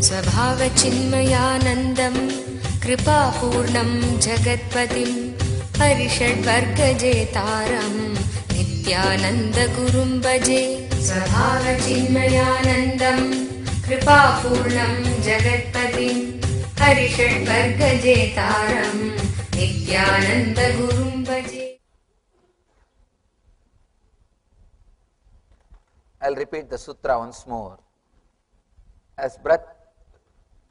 स्वभावचिन्मयानन्दं कृपापूर्णं जगत्पतिं हरिषड्वर्गजेतारं नित्यानन्दगुरुं भजे। स्वभावचिन्मयानन्दं कृपापूर्णं जगत्पतिं हरिषड्वर्गजेतारं नित्यानन्दगुरुं भजे. I'll repeat the sutra once more. As breath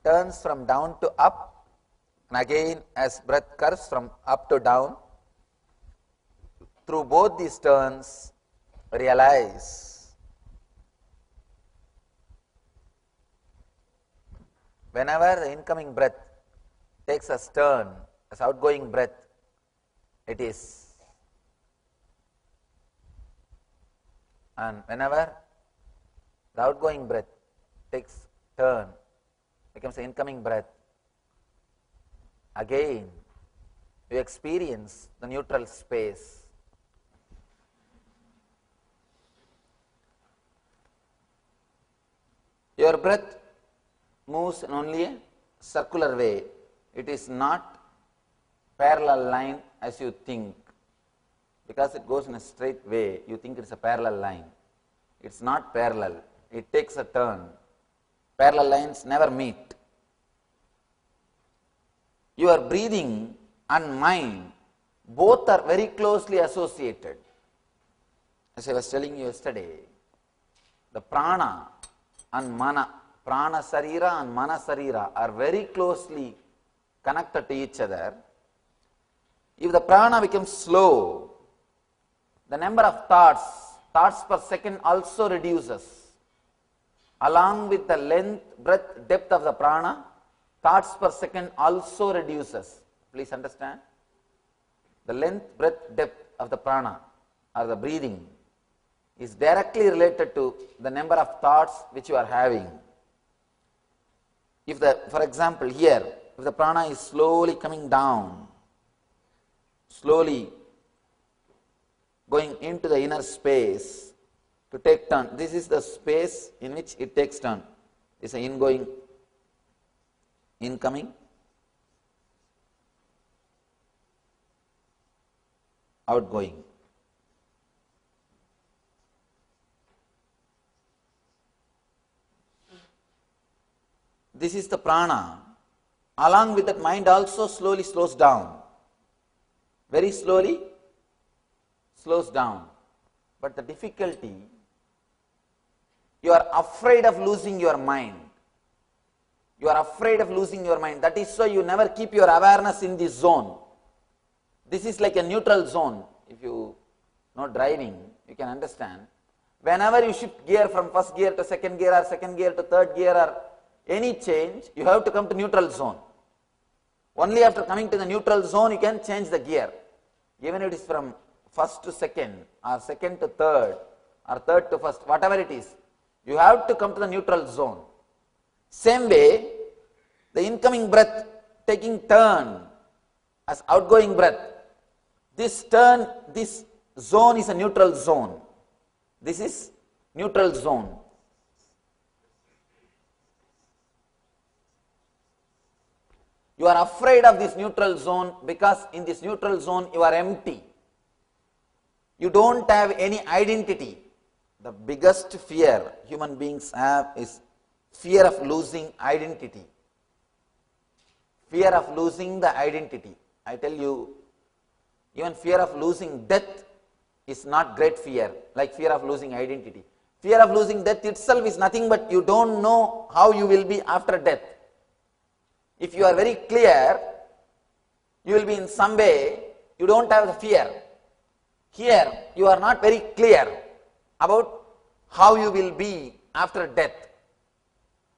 turns from down to up, and again as breath curves from up to down, through both these turns, realize whenever the incoming breath takes a turn, as outgoing breath, it is. And whenever the outgoing breath takes turn, becomes the incoming breath, again you experience the neutral space. Your breath moves in only a circular way. It is not parallel line as you think. Because it goes in a straight way, you think it's a parallel line. It's not parallel. It takes a turn. Parallel lines never meet. Your breathing and mind, both are very closely associated. As I was telling you yesterday, the prana and mana, prana sarira and mana sarira are very closely connected to each other. If the prana becomes slow, the number of thoughts per second also reduces. Along with the length, breadth, depth of the prana, thoughts per second also reduces. Please understand. The length, breadth, depth of the prana or the breathing is directly related to the number of thoughts which you are having. If for example here, if the prana is slowly coming down, slowly going into the inner space to take turn. This is the space in which it takes turn. It's an ingoing, incoming, outgoing. This is the prana. Along with that, mind also slowly slows down. Very slowly slows down. But the difficulty, you are afraid of losing your mind. You are afraid of losing your mind. That is why you never keep your awareness in this zone. This is like a neutral zone. If you know driving, you can understand. Whenever you shift gear from first gear to second gear or second gear to third gear or any change, you have to come to neutral zone. Only after coming to the neutral zone, you can change the gear. Even if it is from first to second or second to third or third to first, whatever it is, you have to come to the neutral zone. Same way, the incoming breath taking turn as outgoing breath, this zone is a neutral zone. This is neutral zone. You are afraid of this neutral zone because in this neutral zone you are empty. You don't have any identity. The biggest fear human beings have is fear of losing identity. Fear of losing the identity. I tell you, even fear of losing death is not great fear, like fear of losing identity. Fear of losing death itself is nothing but you don't know how you will be after death. If you are very clear, you will be in some way, you don't have the fear. Here, you are not very clear about how you will be after death,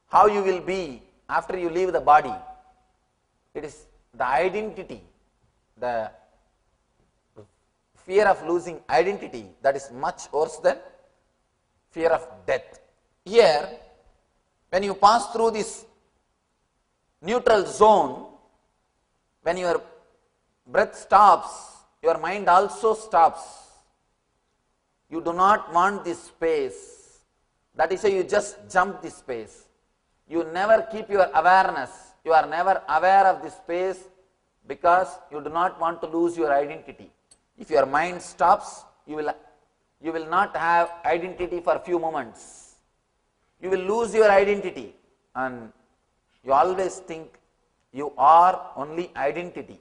how you will be after you leave the body. It is the identity, the fear of losing identity that is much worse than fear of death. Here, when you pass through this neutral zone, when your breath stops, your mind also stops. You do not want this space. That is why you just jump the space. You never keep your awareness. You are never aware of the space because you do not want to lose your identity. If your mind stops, you will not have identity for a few moments. You will lose your identity, and you always think you are only identity.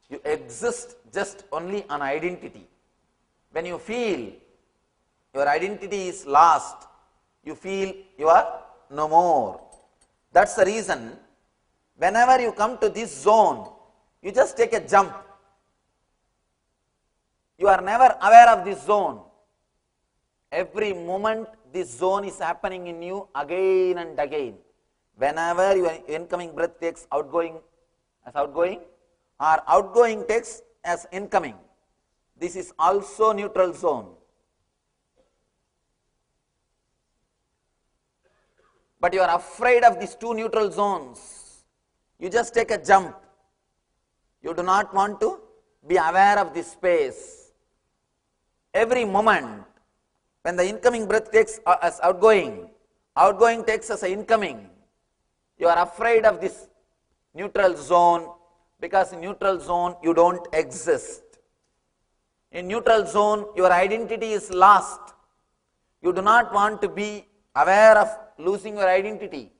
You exist just only on identity. When you feel your identity is lost, you feel you are no more. That's the reason whenever you come to this zone, you just take a jump. You are never aware of this zone. Every moment this zone is happening in you again and again. Whenever your incoming breath takes outgoing as outgoing, or outgoing takes as incoming, this is also neutral zone. But you are afraid of these two neutral zones. You just take a jump. You do not want to be aware of this space. Every moment, when the incoming breath takes as outgoing, outgoing takes as incoming, you are afraid of this neutral zone, because in neutral zone you don't exist. In neutral zone, your identity is lost. You do not want to be aware of losing your identity.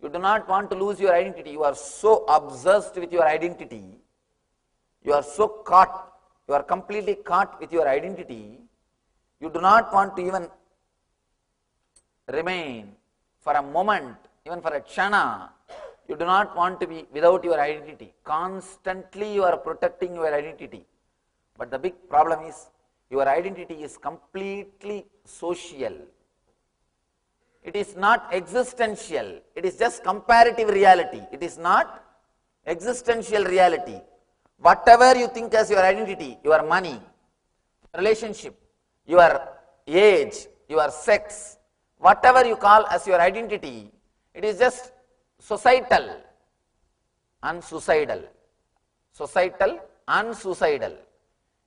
You do not want to lose your identity. You are so obsessed with your identity. You are so caught. You are completely caught with your identity. You do not want to even remain for a moment, even for a chana. You do not want to be without your identity. Constantly you are protecting your identity. But the big problem is your identity is completely social. It is not existential. It is just comparative reality. It is not existential reality. Whatever you think as your identity, your money, relationship, your age, your sex, whatever you call as your identity, it is just societal and suicidal. Societal and suicidal.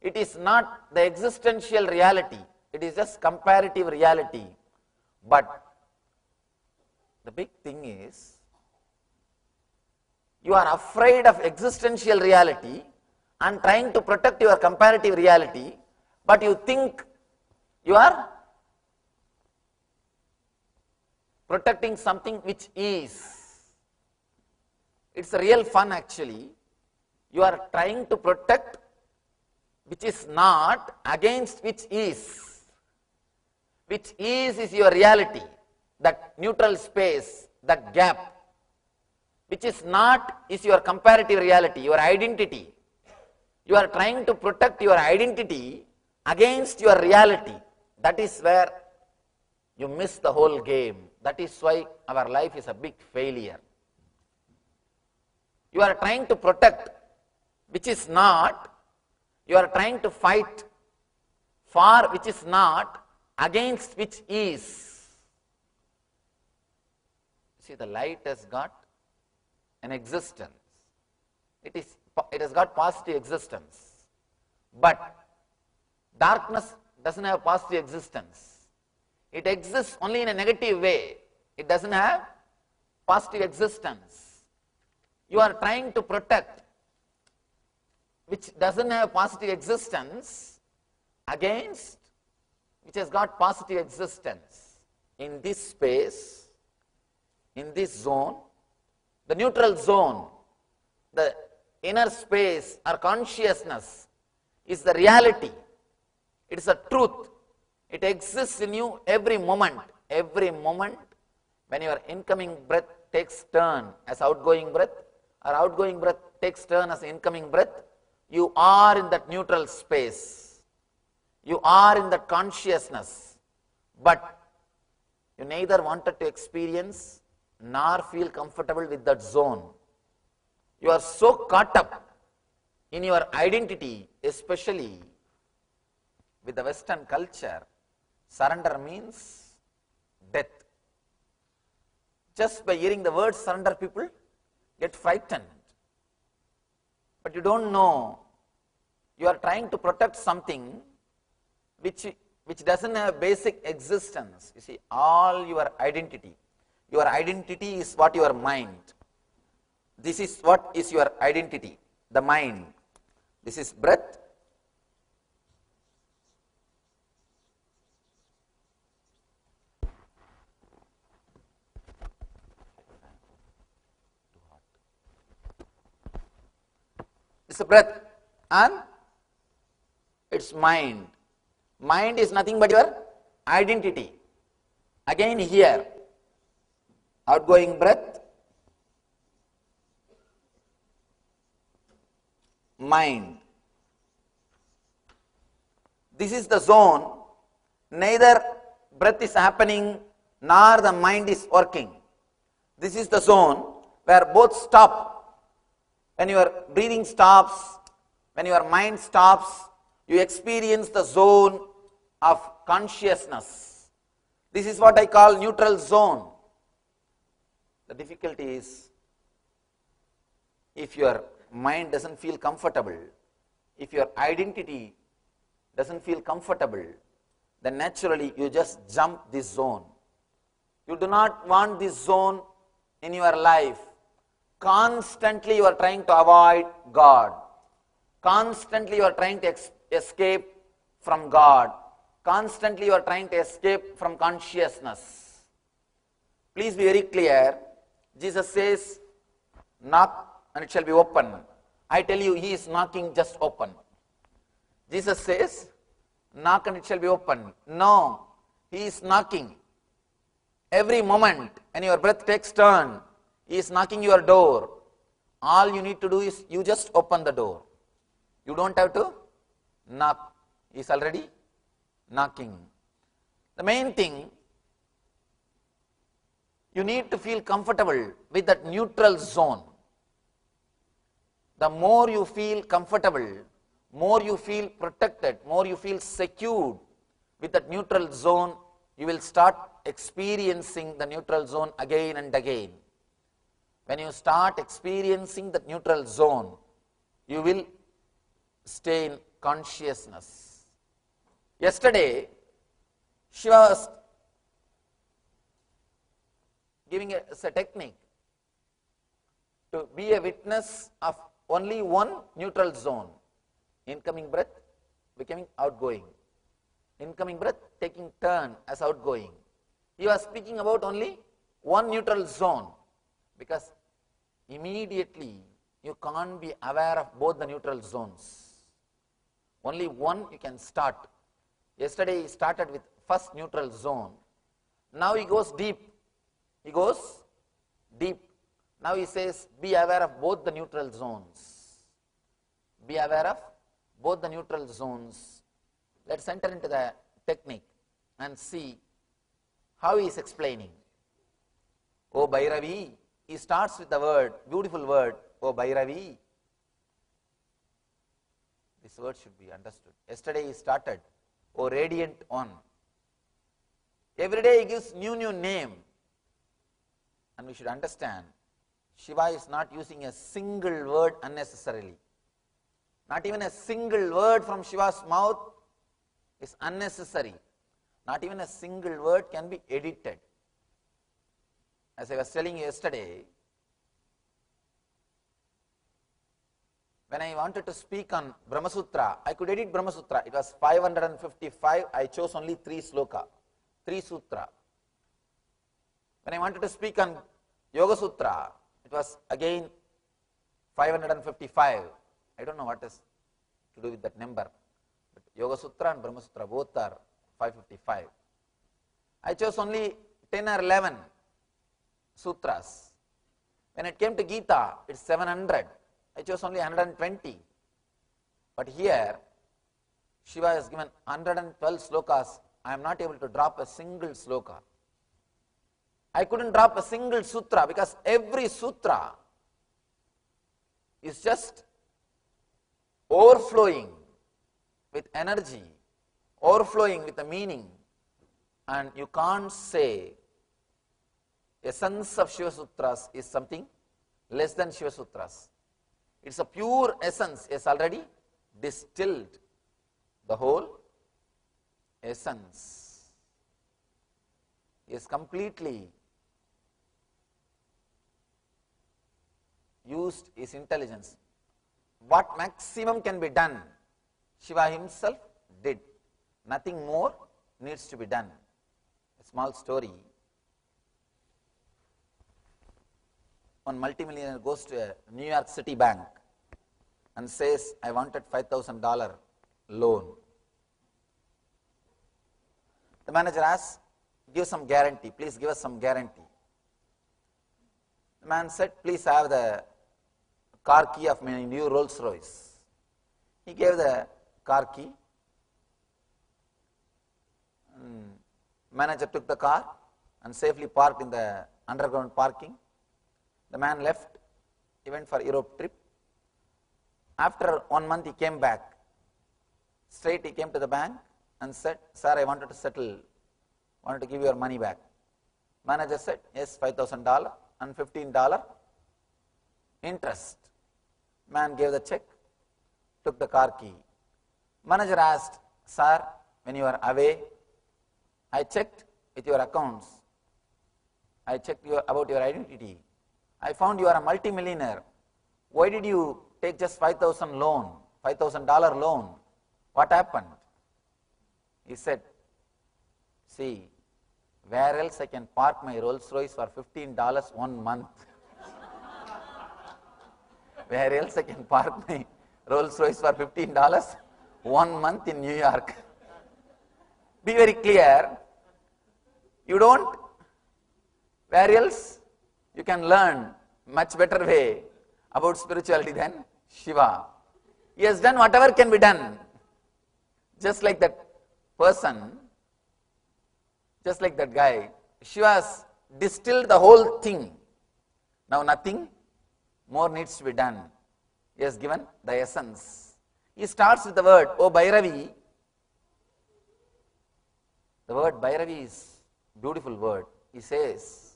It is not the existential reality. It is just comparative reality. But the big thing is, you are afraid of existential reality and trying to protect your comparative reality, but you think you are protecting something which is. It's a real fun actually. You are trying to protect which is not against which is. Which is your reality, that neutral space, that gap. Which is not is your comparative reality, your identity. You are trying to protect your identity against your reality. That is where you miss the whole game. That is why our life is a big failure. You are trying to protect which is not. You are trying to fight for which is not against which is. See, the light has got an existence. It has got positive existence. But darkness doesn't have positive existence. It exists only in a negative way. It doesn't have positive existence. You are trying to protect which doesn't have positive existence against which has got positive existence. In this space, in this zone, the neutral zone, the inner space or consciousness is the reality. It is a truth. It exists in you every moment. Every moment when your incoming breath takes turn as outgoing breath, or outgoing breath takes turn as incoming breath, you are in that neutral space. You are in that consciousness. But you neither wanted to experience nor feel comfortable with that zone. You are so caught up in your identity, especially with the Western culture. Surrender means death. Just by hearing the word surrender, people get frightened. But you don't know, you are trying to protect something which which doesn't have basic existence. You see, all your identity is what your mind. This is what is your identity, the mind. This is breath. It's a breath and it's mind. Mind is nothing but your identity. Again here, outgoing breath, mind. This is the zone, neither breath is happening nor the mind is working. This is the zone where both stop. When your breathing stops, when your mind stops, you experience the zone of consciousness. This is what I call neutral zone. The difficulty is, if your mind doesn't feel comfortable, if your identity doesn't feel comfortable, then naturally you just jump this zone. You do not want this zone in your life. Constantly you are trying to avoid God. Constantly you are trying to escape from God. Constantly you are trying to escape from consciousness. Please be very clear. Jesus says, knock and it shall be open. I tell you, he is knocking, just open. Jesus says, knock and it shall be open. No, he is knocking. Every moment when your breath takes turn, he is knocking your door. All you need to do is you just open the door. You don't have to knock. He is already knocking. The main thing, you need to feel comfortable with that neutral zone. The more you feel comfortable, more you feel protected, more you feel secured with that neutral zone, you will start experiencing the neutral zone again and again. When you start experiencing the neutral zone, you will stay in consciousness. Yesterday, Shiva was giving us a technique to be a witness of only one neutral zone. Incoming breath becoming outgoing. Incoming breath taking turn as outgoing. He was speaking about only one neutral zone, because immediately you can't be aware of both the neutral zones. Only one you can start. Yesterday he started with first neutral zone. Now he goes deep. He goes deep. Now he says, be aware of both the neutral zones. Be aware of both the neutral zones. Let's enter into the technique and see how he is explaining. O Bhairavi, he starts with the word, beautiful word, O Bhairavi. This word should be understood. Yesterday he started, O Radiant One. Every day he gives new name. And we should understand, Shiva is not using a single word unnecessarily. Not even a single word from Shiva's mouth is unnecessary. Not even a single word can be edited. As I was telling you yesterday, when I wanted to speak on Brahma Sutra, I could edit Brahma Sutra. It was 555. I chose only 3 sloka, 3 sutra. When I wanted to speak on Yoga Sutra, it was again 555. I don't know what is to do with that number. But Yoga Sutra and Brahma Sutra both are 555. I chose only 10 or 11 sutras. When it came to Gita, it's 700. I chose only 120. But here, Shiva has given 112 slokas. I am not able to drop a single sloka. I couldn't drop a single sutra because every sutra is just overflowing with energy, overflowing with a meaning, and you can't say essence of Shiva Sutras is something less than Shiva Sutras. It's a pure essence, is already distilled the whole essence. He has completely used his intelligence. What maximum can be done, Shiva himself did. Nothing more needs to be done. A small story. One multimillionaire goes to a New York City bank and says, I wanted $5,000 loan. The manager asks, give some guarantee, please give us some guarantee. The man said, please have the car key of my new Rolls Royce. He gave the car key. Manager took the car and safely parked in the underground parking. The man left. He went for Europe trip. After 1 month he came back. Straight he came to the bank and said, sir, I wanted to give your money back. Manager said, yes, $5,000 and $15 interest. Man gave the check, took the car key. Manager asked, sir, when you are away, I checked with your accounts. I checked about your identity. I found you are a multimillionaire. Why did you take just $5,000 loan? What happened? He said, see, where else I can park my Rolls Royce for $15 1 month? Where else I can park my Rolls Royce for $15 1 month in New York? Be very clear. You don't. Where else you can learn much better way about spirituality than Shiva. He has done whatever can be done. Just like that person, just like that guy, Shiva has distilled the whole thing. Now nothing more needs to be done. He has given the essence. He starts with the word, O Bhairavi. The word Bhairavi is a beautiful word. He says,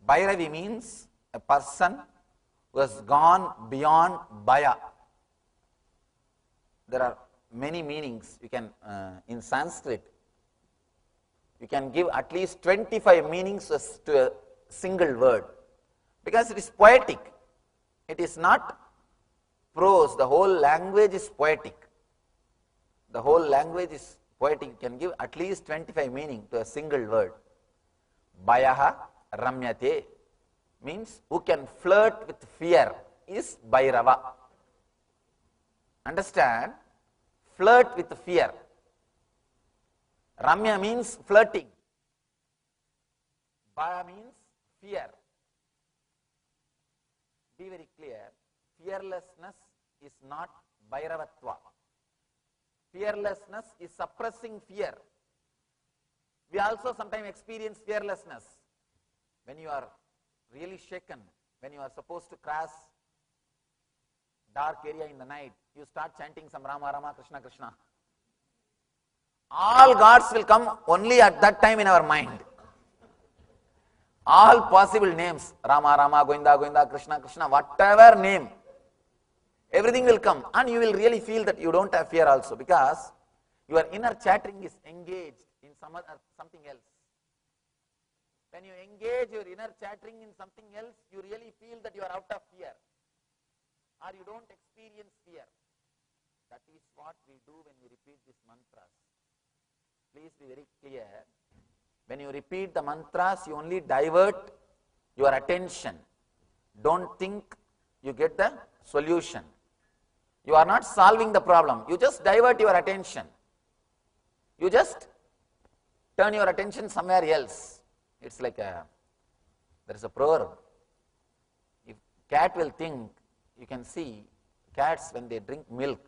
Bhairavi means a person who has gone beyond Bhaya. There are many meanings. You can, in Sanskrit, you can give at least 25 meanings to a single word. Because it is poetic. It is not prose. The whole language is poetic. The whole language is poetic. You can give at least 25 meanings to a single word. Bhayaha ramyate means who can flirt with fear is Bhairava. Understand? Flirt with fear. Ramya means flirting. Bhaya means fear. Be very clear. Fearlessness is not Bhairavatva. Fearlessness is suppressing fear. We also sometimes experience fearlessness. When you are really shaken, when you are supposed to cross dark area in the night, you start chanting some Rama Rama, Krishna Krishna. All gods will come only at that time in our mind. All possible names, Rama Rama, Govinda Govinda, Krishna Krishna, whatever name, everything will come, and you will really feel that you don't have fear also, because your inner chattering is engaged in something else. When you engage your inner chattering in something else, you really feel that you are out of fear, or you don't experience fear. That is what we do when we repeat these mantras. Please be very clear. When you repeat the mantras, you only divert your attention. Don't think you get the solution. You are not solving the problem. You just divert your attention. You just turn your attention somewhere else. It's like there is a proverb. If cat will think, you can see cats when they drink milk,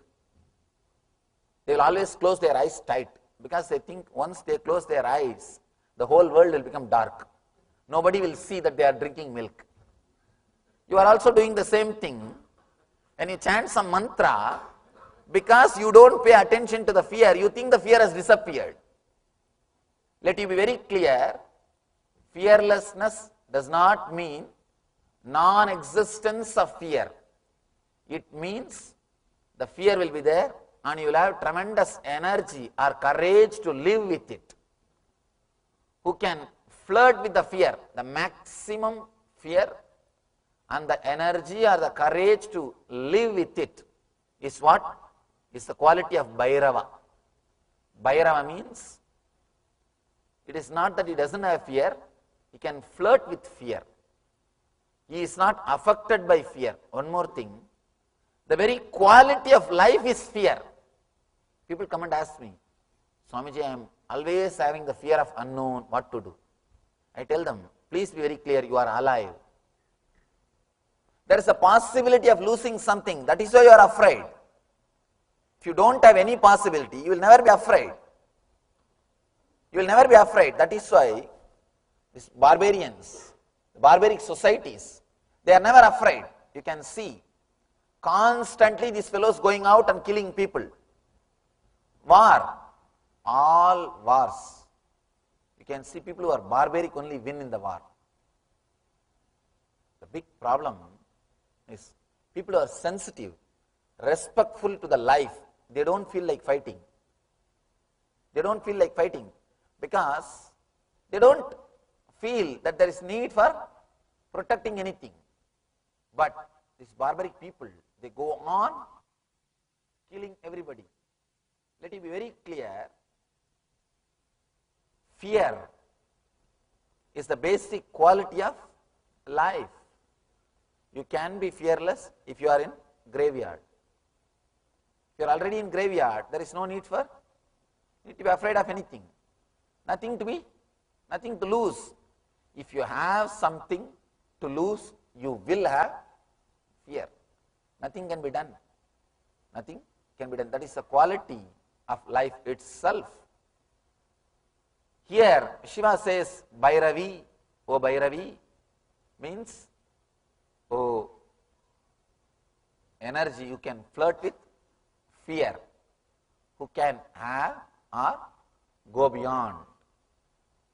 they will always close their eyes tight, because they think once they close their eyes, the whole world will become dark. Nobody will see that they are drinking milk. You are also doing the same thing. When you chant some mantra, because you don't pay attention to the fear, you think the fear has disappeared. Let you be very clear, fearlessness does not mean non-existence of fear. It means the fear will be there, and you will have tremendous energy or courage to live with it. Who can flirt with the fear, the maximum fear, and the energy or the courage to live with it is what? Is the quality of Bhairava. Bhairava means it is not that he doesn't have fear, he can flirt with fear. He is not affected by fear. One more thing, the very quality of life is fear. People come and ask me, Swamiji, I am always having the fear of unknown, what to do? I tell them, please be very clear, you are alive. There is a possibility of losing something, that is why you are afraid. If you don't have any possibility, you will never be afraid. You will never be afraid. That is why these barbarians, the barbaric societies, they are never afraid. You can see constantly these fellows going out and killing people. War, all wars. You can see people who are barbaric only win in the war. The big problem is people who are sensitive, respectful to the life, they don't feel like fighting. They don't feel like fighting because they don't feel that there is need for protecting anything. But these barbaric people, they go on killing everybody. Let it be very clear, fear is the basic quality of life. You can be fearless if you are in graveyard. If you are already in graveyard, there is no need to be afraid of anything. Nothing to lose. If you have something to lose, you will have fear. Nothing can be done. Nothing can be done. That is the quality of life itself. Here, Shiva says, Bhairavi, O Bhairavi, means, O energy, you can flirt with fear, who can have or go beyond.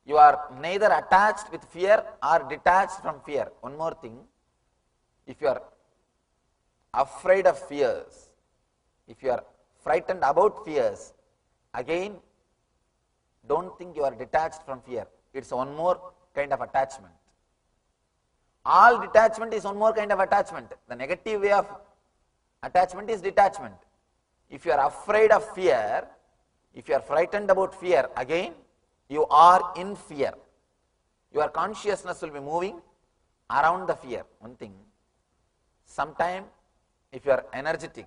You are neither attached with fear or detached from fear. One more thing, if you are afraid of fears, if you are frightened about fears, again, don't think you are detached from fear. It's one more kind of attachment. All detachment is one more kind of attachment. The negative way of attachment is detachment. If you are afraid of fear, if you are frightened about fear, again, you are in fear. Your consciousness will be moving around the fear. One thing, sometime if you are energetic,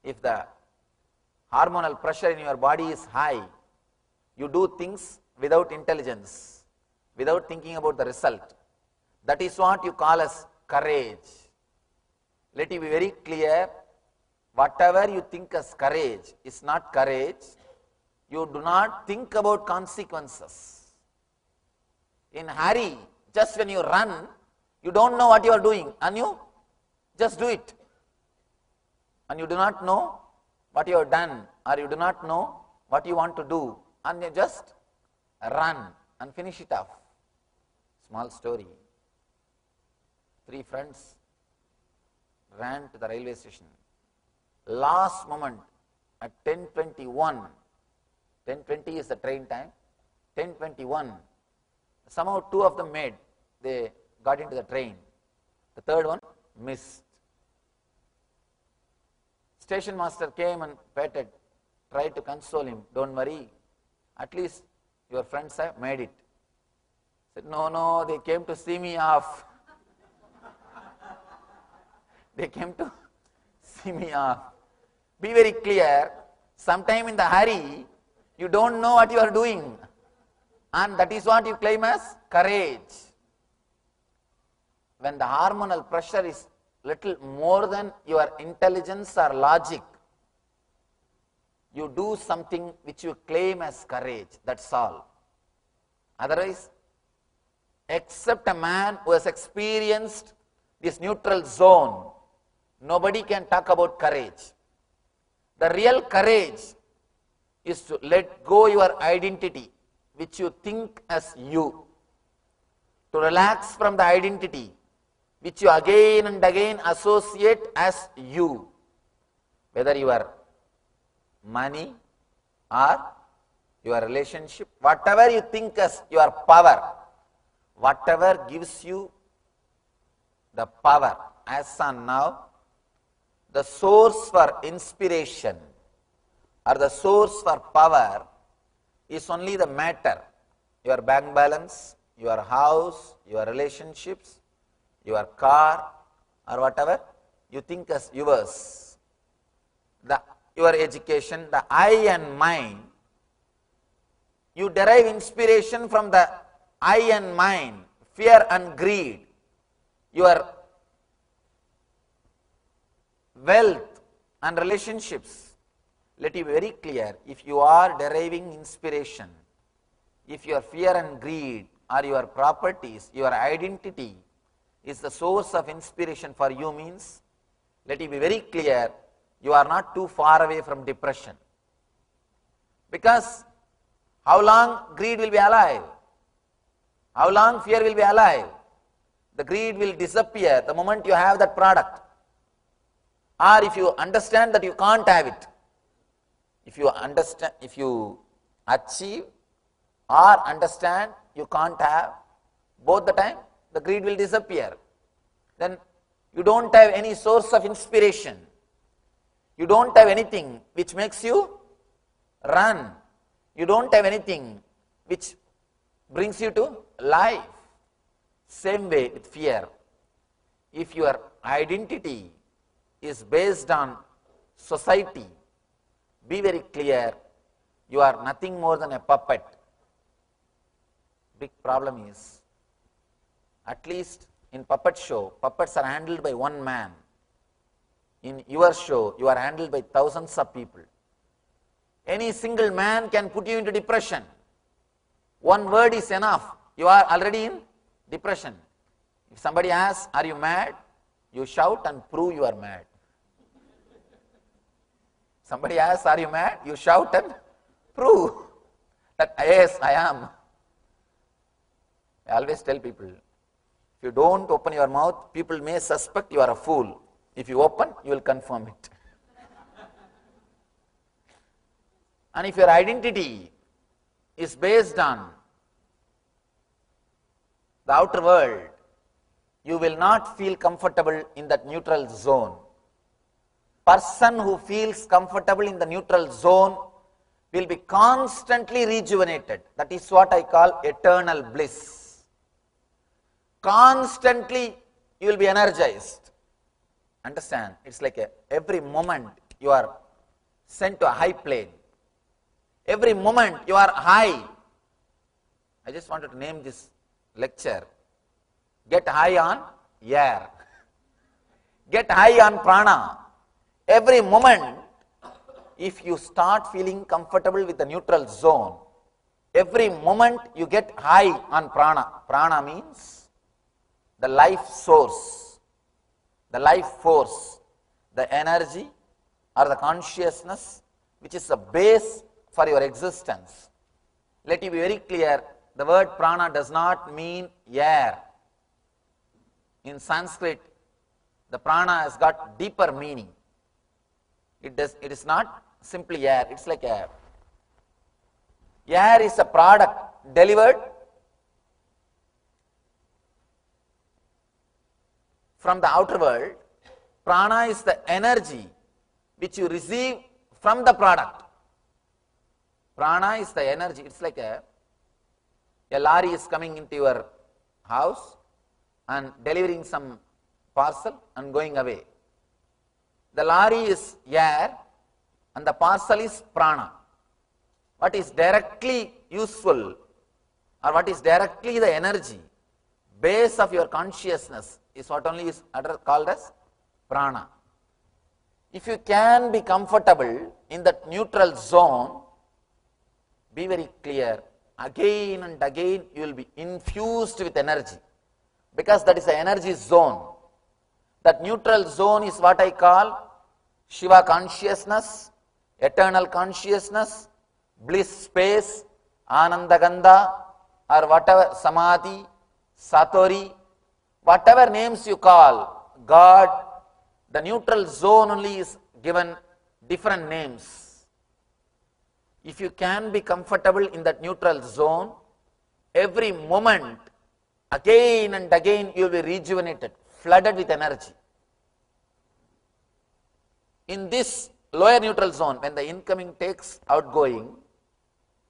if the hormonal pressure in your body is high, you do things without intelligence, without thinking about the result. That is what you call as courage. Let it be very clear, whatever you think as courage is not courage. You do not think about consequences. In hurry, just when you run, you don't know what you are doing and you just do it. And you do not know what you have done, or you do not know what you want to do, and you just run and finish it off. Small story. 3 friends ran to the railway station. Last moment at 10:21, 10:20 is the train time, 10:21, somehow 2 of them they got into the train. The third one missed. Station master came and petted, tried to console him. Don't worry, at least your friends have made it. Said, no, they came to see me off. They came to see me off. Be very clear, sometime in the hurry, you don't know what you are doing. And that is what you claim as courage. When the hormonal pressure is little more than your intelligence or logic, you do something which you claim as courage, that's all. Otherwise, except a man who has experienced this neutral zone, nobody can talk about courage. The real courage is to let go your identity, which you think as you, to relax from the identity, which you again and again associate as you. Whether you are money, or your relationship, whatever you think as your power, whatever gives you the power as on now, the source for inspiration or the source for power is only the matter, your bank balance, your house, your relationships, your car, or whatever you think as yours. Your education, the I and mind, you derive inspiration from the I and mind, fear and greed, your wealth and relationships. Let it be very clear, if you are deriving inspiration, if your fear and greed or your properties, your identity is the source of inspiration for you means, let it be very clear, you are not too far away from depression. Because how long greed will be alive? How long fear will be alive? The greed will disappear the moment you have that product. Or if you understand that you can't have it. If you achieve or understand you can't have, both the time the greed will disappear. Then you don't have any source of inspiration. You don't have anything which makes you run. You don't have anything which brings you to life. Same way with fear. If your identity is based on society, be very clear, you are nothing more than a puppet. Big problem is, at least in puppet show, puppets are handled by one man. In your show, you are handled by thousands of people. Any single man can put you into depression. One word is enough. You are already in depression. If somebody asks, are you mad? You shout and prove you are mad. Somebody asks, are you mad? You shout and prove that, yes, I am. I always tell people, if you don't open your mouth, people may suspect you are a fool. If you open, you will confirm it. And if your identity is based on the outer world, you will not feel comfortable in that neutral zone. Person who feels comfortable in the neutral zone will be constantly rejuvenated. That is what I call eternal bliss. Constantly you will be energized. Understand? It's like every moment you are sent to a high plane. Every moment you are high. I just wanted to name this lecture. Get high on air. Get high on prana. Every moment, if you start feeling comfortable with the neutral zone, every moment you get high on prana. Prana means the life source, the life force, the energy or the consciousness which is the base for your existence. Let it be very clear, the word prana does not mean air. In Sanskrit, the prana has got deeper meaning. It is not simply air, it's like air. Air is a product delivered from the outer world. Prana is the energy which you receive from the product. Prana is the energy. It's like a lorry is coming into your house and delivering some parcel and going away. The lorry is air and the parcel is prana. What is directly useful or what is directly the energy, base of your consciousness is what only is called as prana. If you can be comfortable in that neutral zone, be very clear, again and again you will be infused with energy because that is the energy zone. That neutral zone is what I call Shiva consciousness, eternal consciousness, bliss space, Anandagandha, or whatever, Samadhi, Satori, whatever names you call, God, the neutral zone only is given different names. If you can be comfortable in that neutral zone, every moment, again and again, you will be rejuvenated, flooded with energy. In this lower neutral zone, when the incoming takes outgoing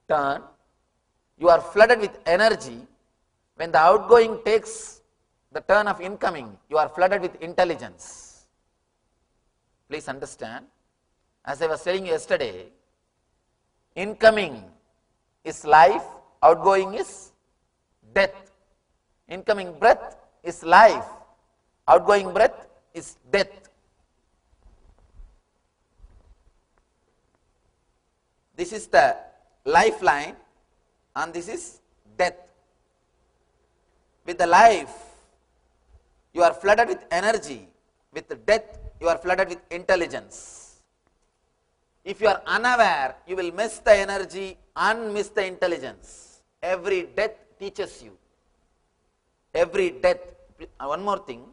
turn, you are flooded with energy. When the outgoing takes the turn of incoming, you are flooded with intelligence. Please understand. As I was telling you yesterday, incoming is life, outgoing is death. Incoming breath is life, outgoing breath is death. This is the lifeline and this is death. With the life, you are flooded with energy. With the death, you are flooded with intelligence. If you are unaware, you will miss the energy and miss the intelligence. Every death teaches you. Every death. One more thing,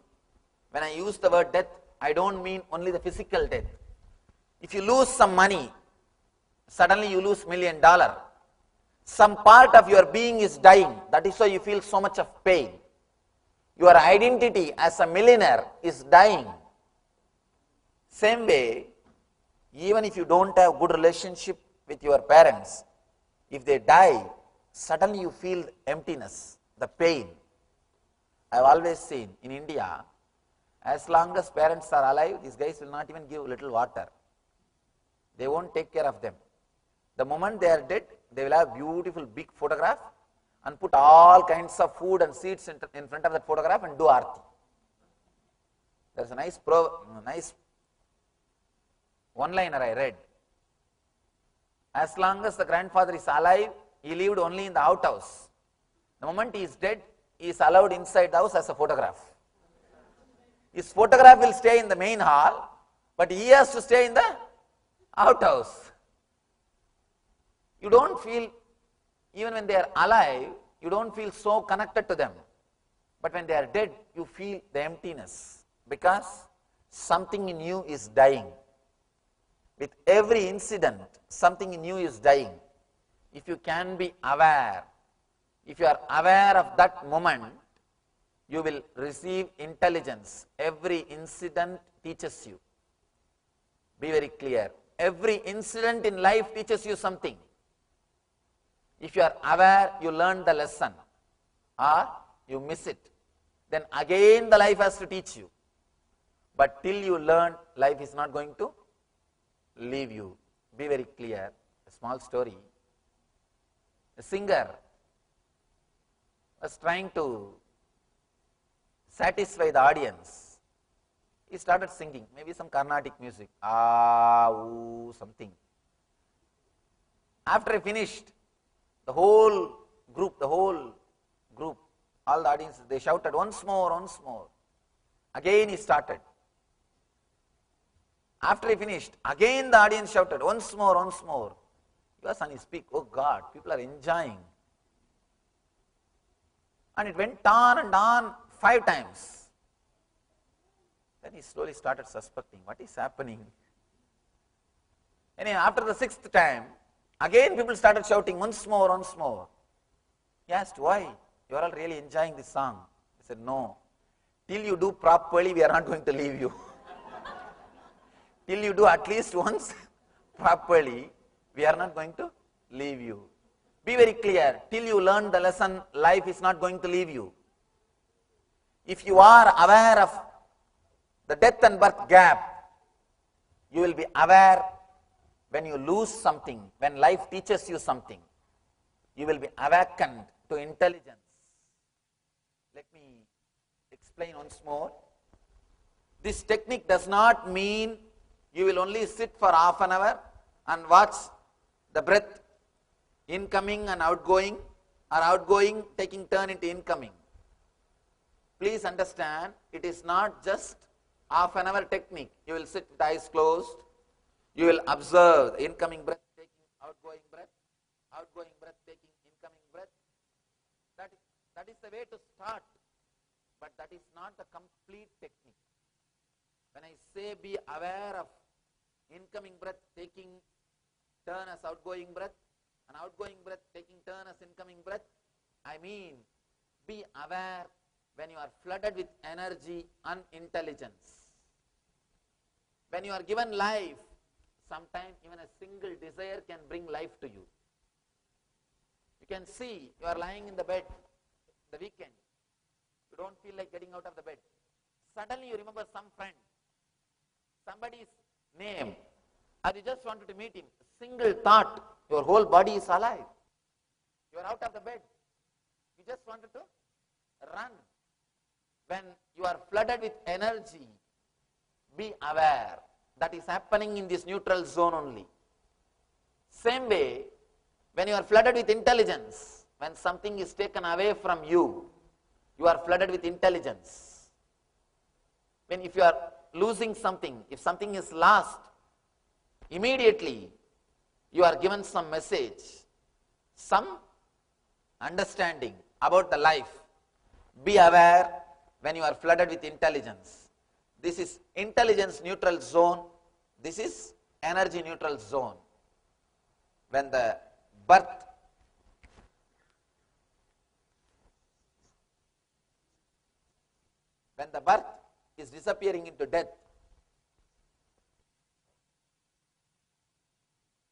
when I use the word death, I don't mean only the physical death. If you lose some money, suddenly you lose $1 million. Some part of your being is dying. That is why you feel so much of pain. Your identity as a millionaire is dying. Same way, even if you don't have good relationship with your parents, if they die, suddenly you feel emptiness, the pain. I have always seen in India, as long as parents are alive, these guys will not even give little water. They won't take care of them. The moment they are dead, they will have beautiful big photograph and put all kinds of food and seeds in front of that photograph and do arti. There is a nice one-liner I read. As long as the grandfather is alive, he lived only in the outhouse. The moment he is dead, he is allowed inside the house as a photograph. His photograph will stay in the main hall, but he has to stay in the outhouse. You don't feel, even when they are alive, you don't feel so connected to them. But when they are dead, you feel the emptiness because something in you is dying. With every incident, something in you is dying. If you can be aware, if you are aware of that moment, you will receive intelligence. Every incident teaches you. Be very clear. Every incident in life teaches you something. If you are aware, you learn the lesson or you miss it. Then again the life has to teach you. But till you learn, life is not going to leave you. Be very clear. A small story. A singer was trying to satisfy the audience. He started singing, maybe some Carnatic music. Something. After he finished, the whole group, all the audience, they shouted, once more, once more. Again he started. After he finished, again the audience shouted, once more, once more. He was on his peak. Oh God, people are enjoying. And it went on and on 5 times. Then he slowly started suspecting, what is happening? Anyway, after the 6th time, again people started shouting, once more, once more. He asked, why? You are all really enjoying this song. He said, no. Till you do properly, we are not going to leave you. Till you do at least once properly, we are not going to leave you. Be very clear. Till you learn the lesson, life is not going to leave you. If you are aware of the death and birth gap, you will be aware when you lose something, when life teaches you something. You will be awakened to intelligence. Let me explain once more. This technique does not mean you will only sit for half an hour and watch the breath incoming and outgoing, or outgoing taking turn into incoming. Please understand, it is not just half an hour technique. You will sit with eyes closed. You will observe the incoming breath taking outgoing breath taking incoming breath. That is the way to start, but that is not the complete technique. When I say be aware of incoming breath taking turn as outgoing breath, and outgoing breath taking turn as incoming breath. I mean, be aware when you are flooded with energy and intelligence. When you are given life, sometimes even a single desire can bring life to you. You can see you are lying in the bed the weekend. You don't feel like getting out of the bed. Suddenly you remember some friend, somebody's name, or you just wanted to meet him. A single thought, your whole body is alive. You are out of the bed. You just wanted to run. When you are flooded with energy, be aware. That is happening in this neutral zone only. Same way, when you are flooded with intelligence, when something is taken away from you, you are flooded with intelligence. If you are losing something, if something is lost, immediately you are given some message, some understanding about the life. Be aware when you are flooded with intelligence. This is intelligence neutral zone. This is energy neutral zone. When the birth is disappearing into death,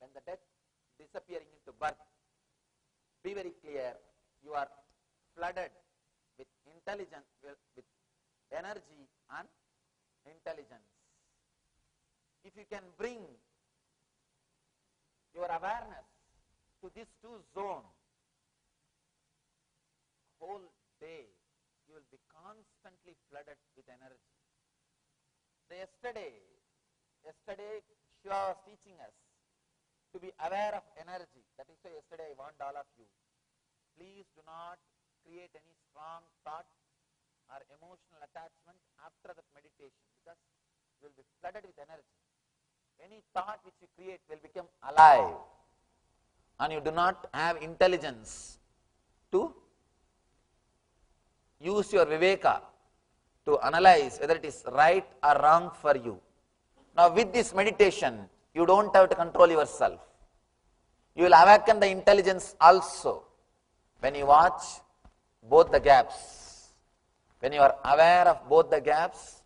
when the death disappearing into birth, be very clear, you are flooded with intelligence, with energy and intelligence. If you can bring your awareness to these two zones, whole day you will be constantly flooded with energy. Yesterday Shiva was teaching us to be aware of energy. That is why yesterday I warned all of you, please do not create any strong thought or emotional attachment after that meditation, because you will be flooded with energy. Any thought which you create will become alive, and you do not have intelligence to use your viveka to analyze whether it is right or wrong for you. Now with this meditation, you don't have to control yourself. You will awaken the intelligence also when you watch both the gaps. When you are aware of both the gaps,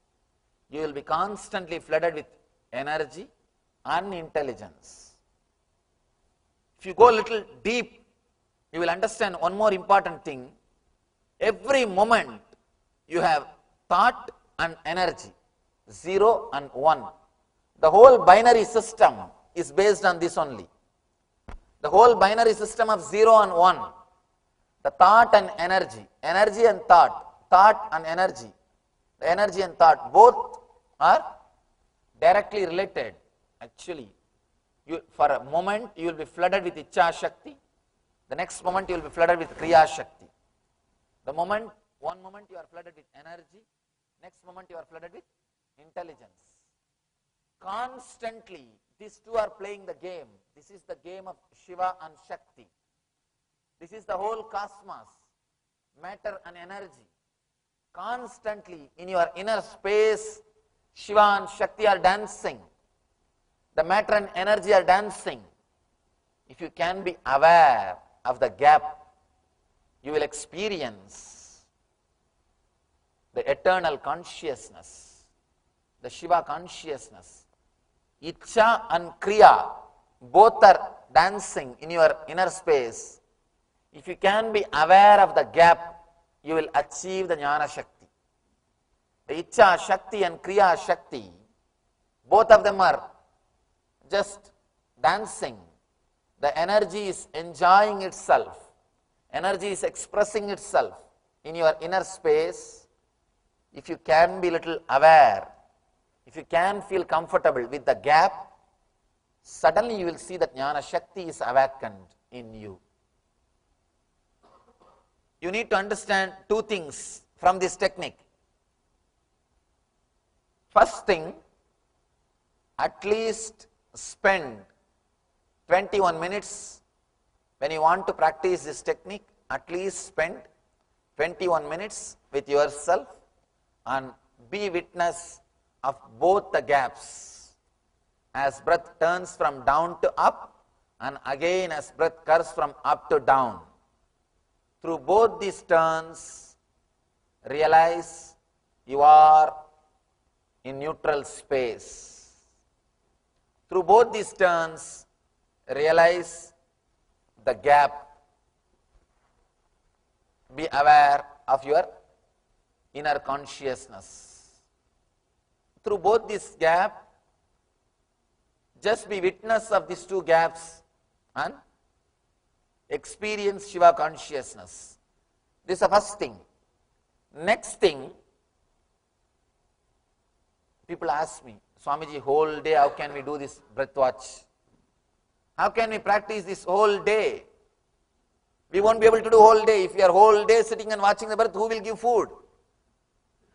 you will be constantly flooded with energy and intelligence. If you go a little deep, you will understand one more important thing. Every moment you have thought and energy, 0 and 1. The whole binary system is based on this only. The whole binary system of 0 and 1, the thought and energy, energy and thought and energy, the energy and thought, both are directly related. Actually, for a moment you will be flooded with Ichcha Shakti, the next moment you will be flooded with Kriya Shakti. One moment you are flooded with energy, next moment you are flooded with intelligence. Constantly, these two are playing the game. This is the game of Shiva and Shakti. This is the whole cosmos, matter and energy. Constantly in your inner space, Shiva and Shakti are dancing. The matter and energy are dancing. If you can be aware of the gap, you will experience the eternal consciousness, the Shiva consciousness. Ichcha and Kriya, both are dancing in your inner space. If you can be aware of the gap, you will achieve the Jnana Shakti. The Ichcha Shakti and Kriya Shakti, both of them are just dancing. The energy is enjoying itself. Energy is expressing itself in your inner space. If you can be little aware, if you can feel comfortable with the gap, suddenly you will see that Jnana Shakti is awakened in you. You need to understand two things from this technique. First thing, at least spend 21 minutes when you want to practice this technique. At least spend 21 minutes with yourself and be witness of both the gaps. As breath turns from down to up and again as breath curves from up to down. Through both these turns, realize you are in neutral space. Through both these turns, realize the gap. Be aware of your inner consciousness. Through both this gap, just be witness of these two gaps and experience Shiva consciousness. This is the first thing. Next thing, people ask me, Swamiji, whole day how can we do this breath watch? How can we practice this whole day? We won't be able to do whole day. If we are whole day sitting and watching the breath, who will give food?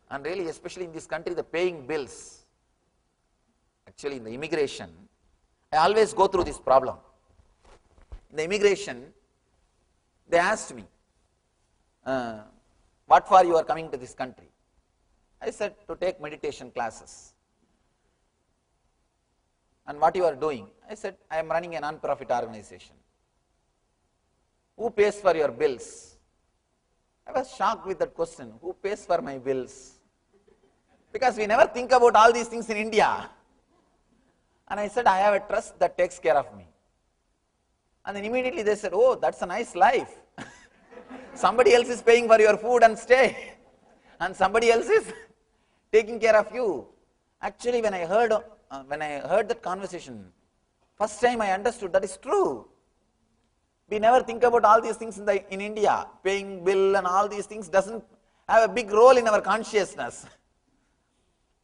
And really, especially in this country, the paying bills, actually in the immigration, I always go through this problem. In the immigration, they asked me, what for you are coming to this country? I said, to take meditation classes. And what you are doing? I said, I am running a non-profit organization. Who pays for your bills? I was shocked with that question. Who pays for my bills? Because we never think about all these things in India. And I said, I have a trust that takes care of me. And then immediately they said, oh, that's a nice life. Somebody else is paying for your food and stay. And somebody else is taking care of you. Actually, when I heard that conversation, first time I understood that is true. We never think about all these things in India. Paying bill and all these things doesn't have a big role in our consciousness.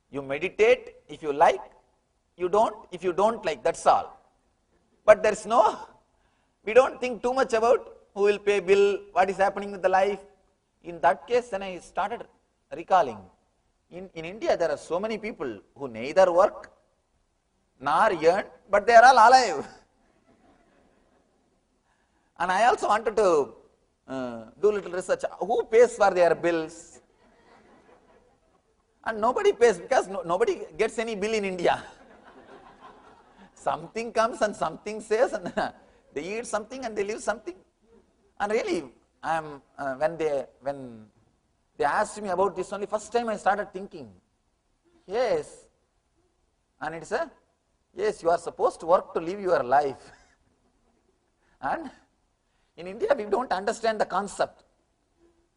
You meditate if you like, you don't if you don't like, that's all. But there's we don't think too much about who will pay bill, what is happening with the life. In that case, then I started recalling. In India, there are so many people who neither work nor earn, but they are all alive. And I also wanted to do little research. Who pays for their bills? And nobody pays because nobody gets any bill in India. Something comes and something says, and they eat something and they live something. And really, when they asked me about this only, first time I started thinking, yes, and it's yes, you are supposed to work to live your life. And in India, we don't understand the concept.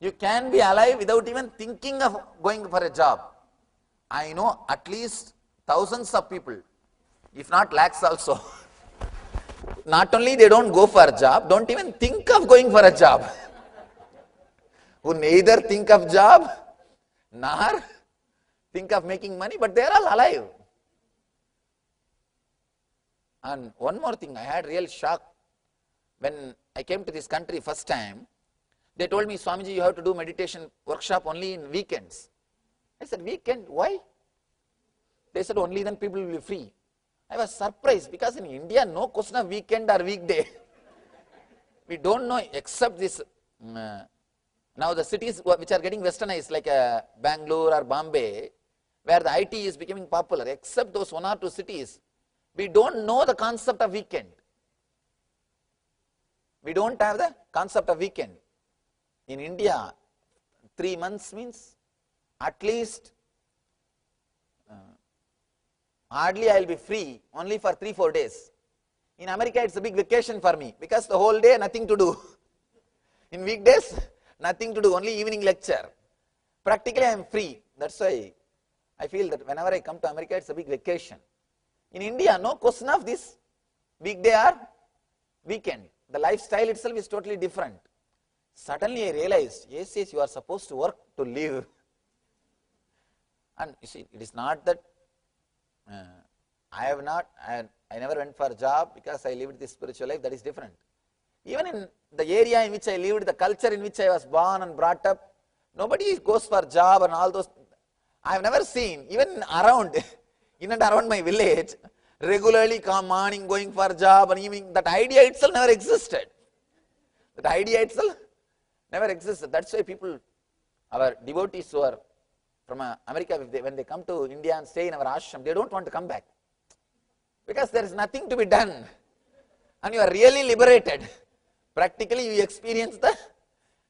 You can be alive without even thinking of going for a job. I know at least thousands of people, if not lakhs also. Not only they don't go for a job, don't even think of going for a job. Who neither think of job, nor think of making money, but they are all alive. And one more thing, I had real shock. When I came to this country first time, they told me, Swamiji, you have to do meditation workshop only in weekends. I said, weekend? Why? They said, only then people will be free. I was surprised because in India, no question of weekend or weekday. We don't know except this. Now the cities which are getting westernized like Bangalore or Bombay, where the IT is becoming popular, except those one or two cities, we don't know the concept of weekend. We don't have the concept of weekend. In India, 3 months means at least hardly I will be free only for 3-4 days. In America, it's a big vacation for me because the whole day nothing to do. In weekdays, nothing to do, only evening lecture. Practically I am free. That's why I feel that whenever I come to America, it's a big vacation. In India, no question of this weekday or weekend. The lifestyle itself is totally different. Suddenly I realized, yes, you are supposed to work to live. And you see, it is not that I never went for a job because I lived this spiritual life, that is different. Even in the area in which I lived, the culture in which I was born and brought up, nobody goes for job and all those. I have never seen, even around, in and around my village, regularly come morning going for a job and evening, that idea itself never existed. That idea itself never existed. That's why people, our devotees who are from America, when they come to India and stay in our ashram, they don't want to come back. Because there is nothing to be done. and you are really liberated. Practically you experience the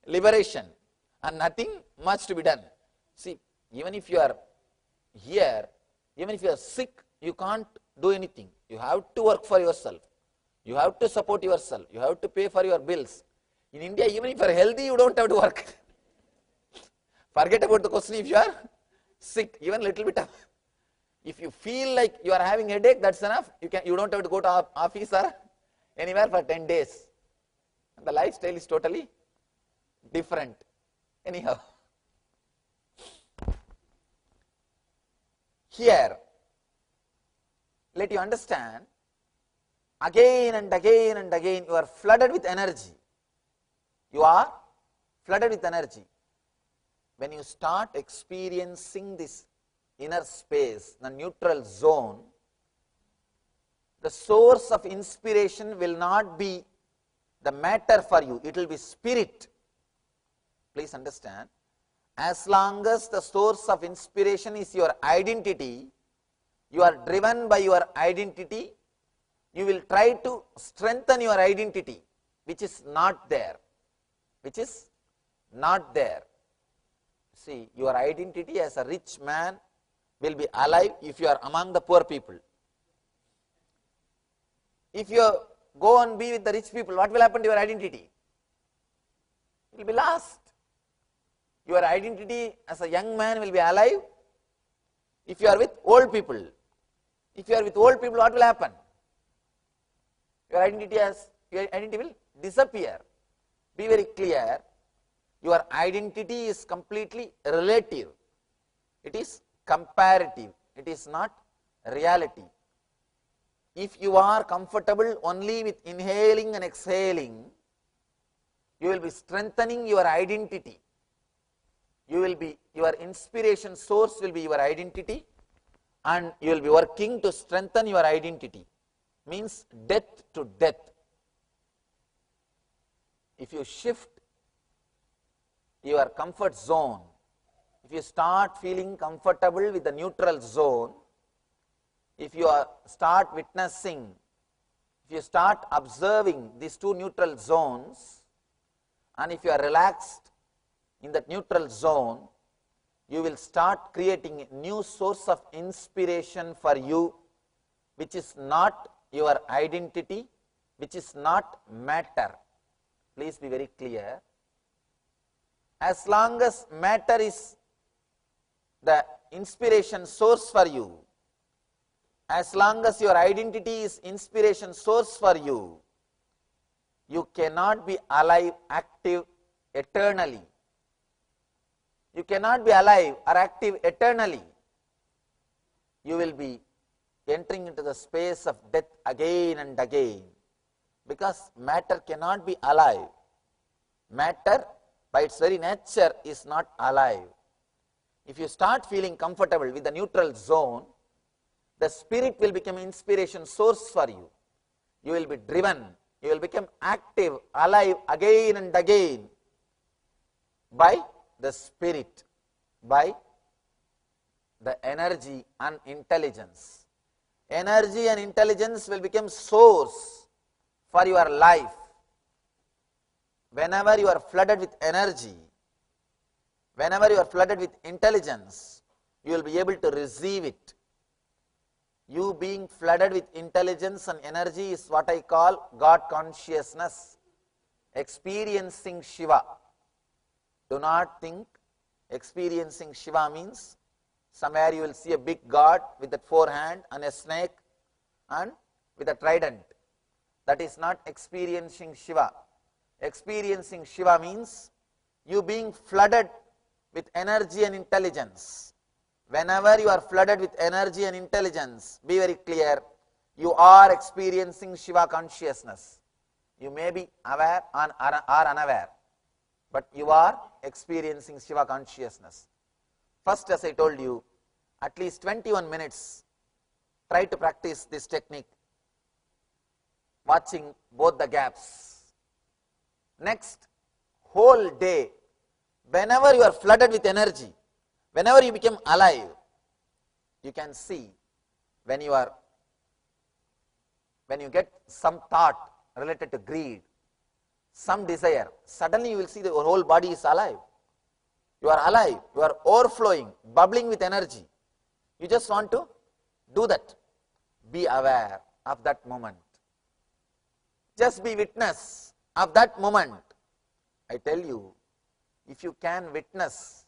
liberation and nothing much to be done. See, even if you are here, even if you are sick, you can't do anything. You have to work for yourself. You have to support yourself. You have to pay for your bills. In India, even if you are healthy, you don't have to work. Forget about the question if you are sick, even little bit of. If you feel like you are having headache, that's enough. You don't have to go to office or anywhere for 10 days. The lifestyle is totally different. Anyhow, here, let you understand, again and again and again, you are flooded with energy. You are flooded with energy. When you start experiencing this inner space, the neutral zone, the source of inspiration will not be the matter for you, it will be spirit. Please understand, as long as the source of inspiration is your identity, you are driven by your identity, you will try to strengthen your identity, which is not there. Which is not there. See, your identity as a rich man will be alive if you are among the poor people. If you go and be with the rich people, what will happen to your identity? It will be lost. Your identity as a young man will be alive if you are with old people. If you are with old people, what will happen? Your identity will disappear. Be very clear, your identity is completely relative. It is comparative. It is not reality. If you are comfortable only with inhaling and exhaling, you will be strengthening your identity. Your inspiration source will be your identity, and you will be working to strengthen your identity. Means death to death. If you shift your comfort zone, if you start feeling comfortable with the neutral zone, if you start witnessing, if you start observing these two neutral zones, and if you are relaxed in that neutral zone, you will start creating a new source of inspiration for you, which is not your identity, which is not matter. Please be very clear. As long as matter is the inspiration source for you, as long as your identity is inspiration source for you, you cannot be alive, active eternally. You cannot be alive or active eternally. You will be entering into the space of death again and again, because matter cannot be alive. Matter by its very nature is not alive. If you start feeling comfortable with the neutral zone, the spirit will become inspiration source for you. You will be driven, you will become active, alive again and again by the spirit, by the energy and intelligence. Energy and intelligence will become source for your life. Whenever you are flooded with energy, whenever you are flooded with intelligence, you will be able to receive it. You being flooded with intelligence and energy is what I call God consciousness, experiencing Shiva. Do not think experiencing Shiva means somewhere you will see a big God with that forehand and a snake and with a trident. That is not experiencing Shiva. Experiencing Shiva means you being flooded with energy and intelligence. Whenever you are flooded with energy and intelligence, be very clear, you are experiencing Shiva consciousness. You may be aware or unaware, but you are experiencing Shiva consciousness. First, as I told you, at least 21 minutes, try to practice this technique, watching both the gaps. Next, whole day, whenever you are flooded with energy, whenever you become alive, you can see when you get some thought related to greed, some desire, suddenly you will see that your whole body is alive. You are alive, you are overflowing, bubbling with energy. You just want to do that. Be aware of that moment. Just be witness of that moment. I tell you, if you can witness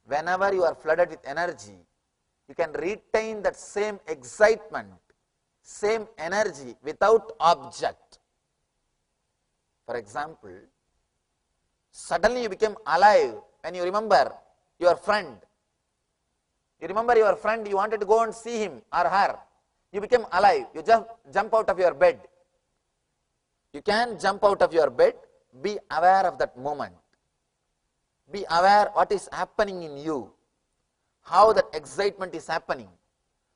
whenever you are flooded with energy, you can retain that same excitement, same energy without object. For example, suddenly you become alive when you remember your friend. You remember your friend, you wanted to go and see him or her. You become alive. You just jump out of your bed. You can jump out of your bed. Be aware of that moment. Be aware what is happening in you. How that excitement is happening.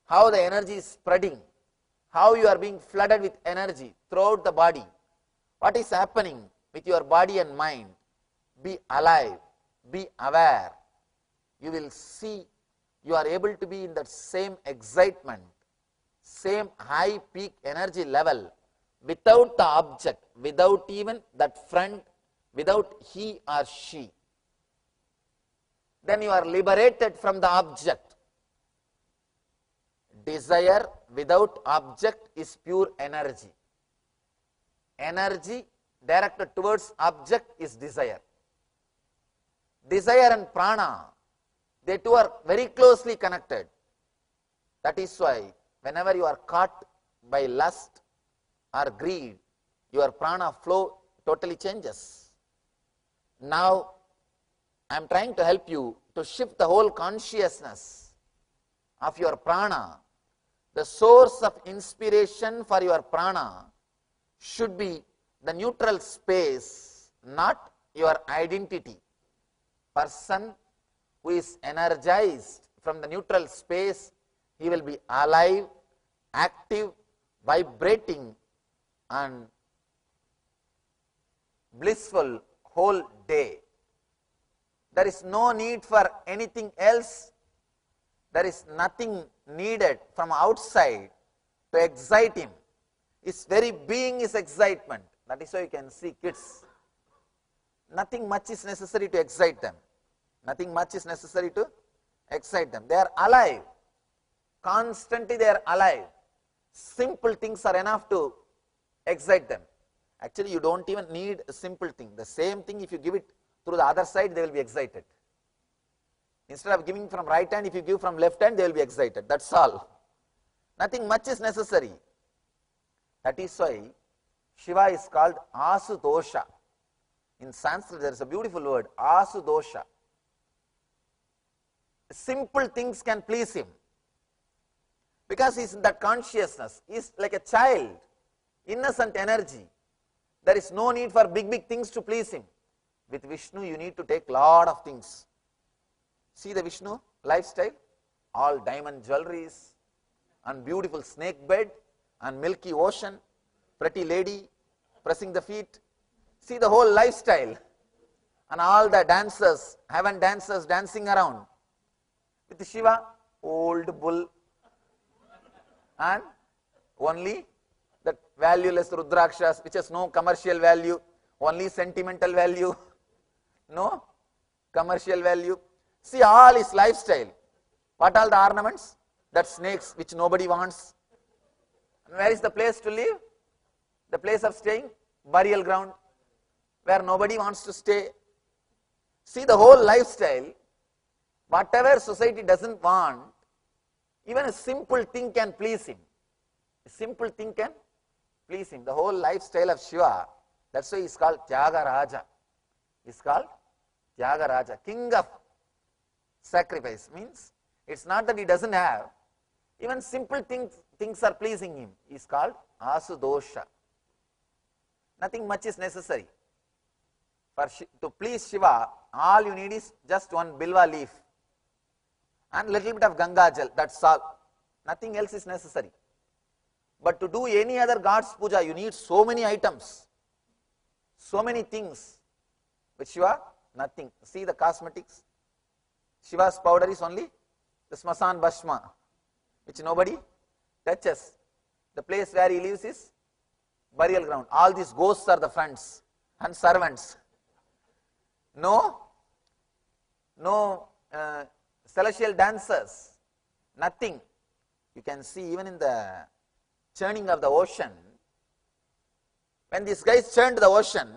How the energy is spreading. How you are being flooded with energy throughout the body. What is happening with your body and mind. Be alive. Be aware. You will see you are able to be in that same excitement, same high peak energy level without the object, without even that friend, without he or she. Then you are liberated from the object. Desire without object is pure energy. Energy directed towards object is desire. Desire and prana, they two are very closely connected. That is why whenever you are caught by lust or greed, your prana flow totally changes. Now, I am trying to help you to shift the whole consciousness of your prana. The source of inspiration for your prana should be the neutral space, not your identity. Person who is energized from the neutral space, he will be alive, active, vibrating and blissful whole day. There is no need for anything else. There is nothing needed from outside to excite him. His very being is excitement. That is why you can see kids. Nothing much is necessary to excite them. Nothing much is necessary to excite them. They are alive. Constantly they are alive. Simple things are enough to excite them. Actually, you don't even need a simple thing. The same thing, if you give it through the other side, they will be excited. Instead of giving from right hand, if you give from left hand, they will be excited. That's all. Nothing much is necessary. That is why Shiva is called Asudosha. In Sanskrit, there is a beautiful word, Asudosha. Simple things can please him. Because he is in that consciousness. He is like a child, innocent energy. There is no need for big things to please him. With Vishnu, you need to take lot of things. See the Vishnu lifestyle? All diamond jewelries, and beautiful snake bed, and milky ocean, pretty lady, pressing the feet. See the whole lifestyle. And all the dancers, heaven dancers dancing around. With Shiva, old bull, and only that valueless Rudrakshas, which has no commercial value, only sentimental value, no commercial value. See all his lifestyle. What are the ornaments? That snakes which nobody wants. And where is the place to live? The place of staying? Burial ground, where nobody wants to stay. See the whole lifestyle. Whatever society doesn't want, even a simple thing can please him. A simple thing can please him. The whole lifestyle of Shiva, that's why he is called Tyagaraja. He is called Tyagaraja, king of sacrifice. Means it's not that he doesn't have, even simple things are pleasing him. He is called Asudosha. Nothing much is necessary. To please Shiva, all you need is just one bilva leaf and little bit of Ganga Jal, that's all. Nothing else is necessary. But to do any other God's puja, you need so many items, so many things. With Shiva, nothing. See the cosmetics. Shiva's powder is only the Smasan Bhashma, which nobody touches. The place where he lives is burial ground. All these ghosts are the friends and servants. No celestial dancers, nothing. You can see even in the churning of the ocean, when these guys churned the ocean,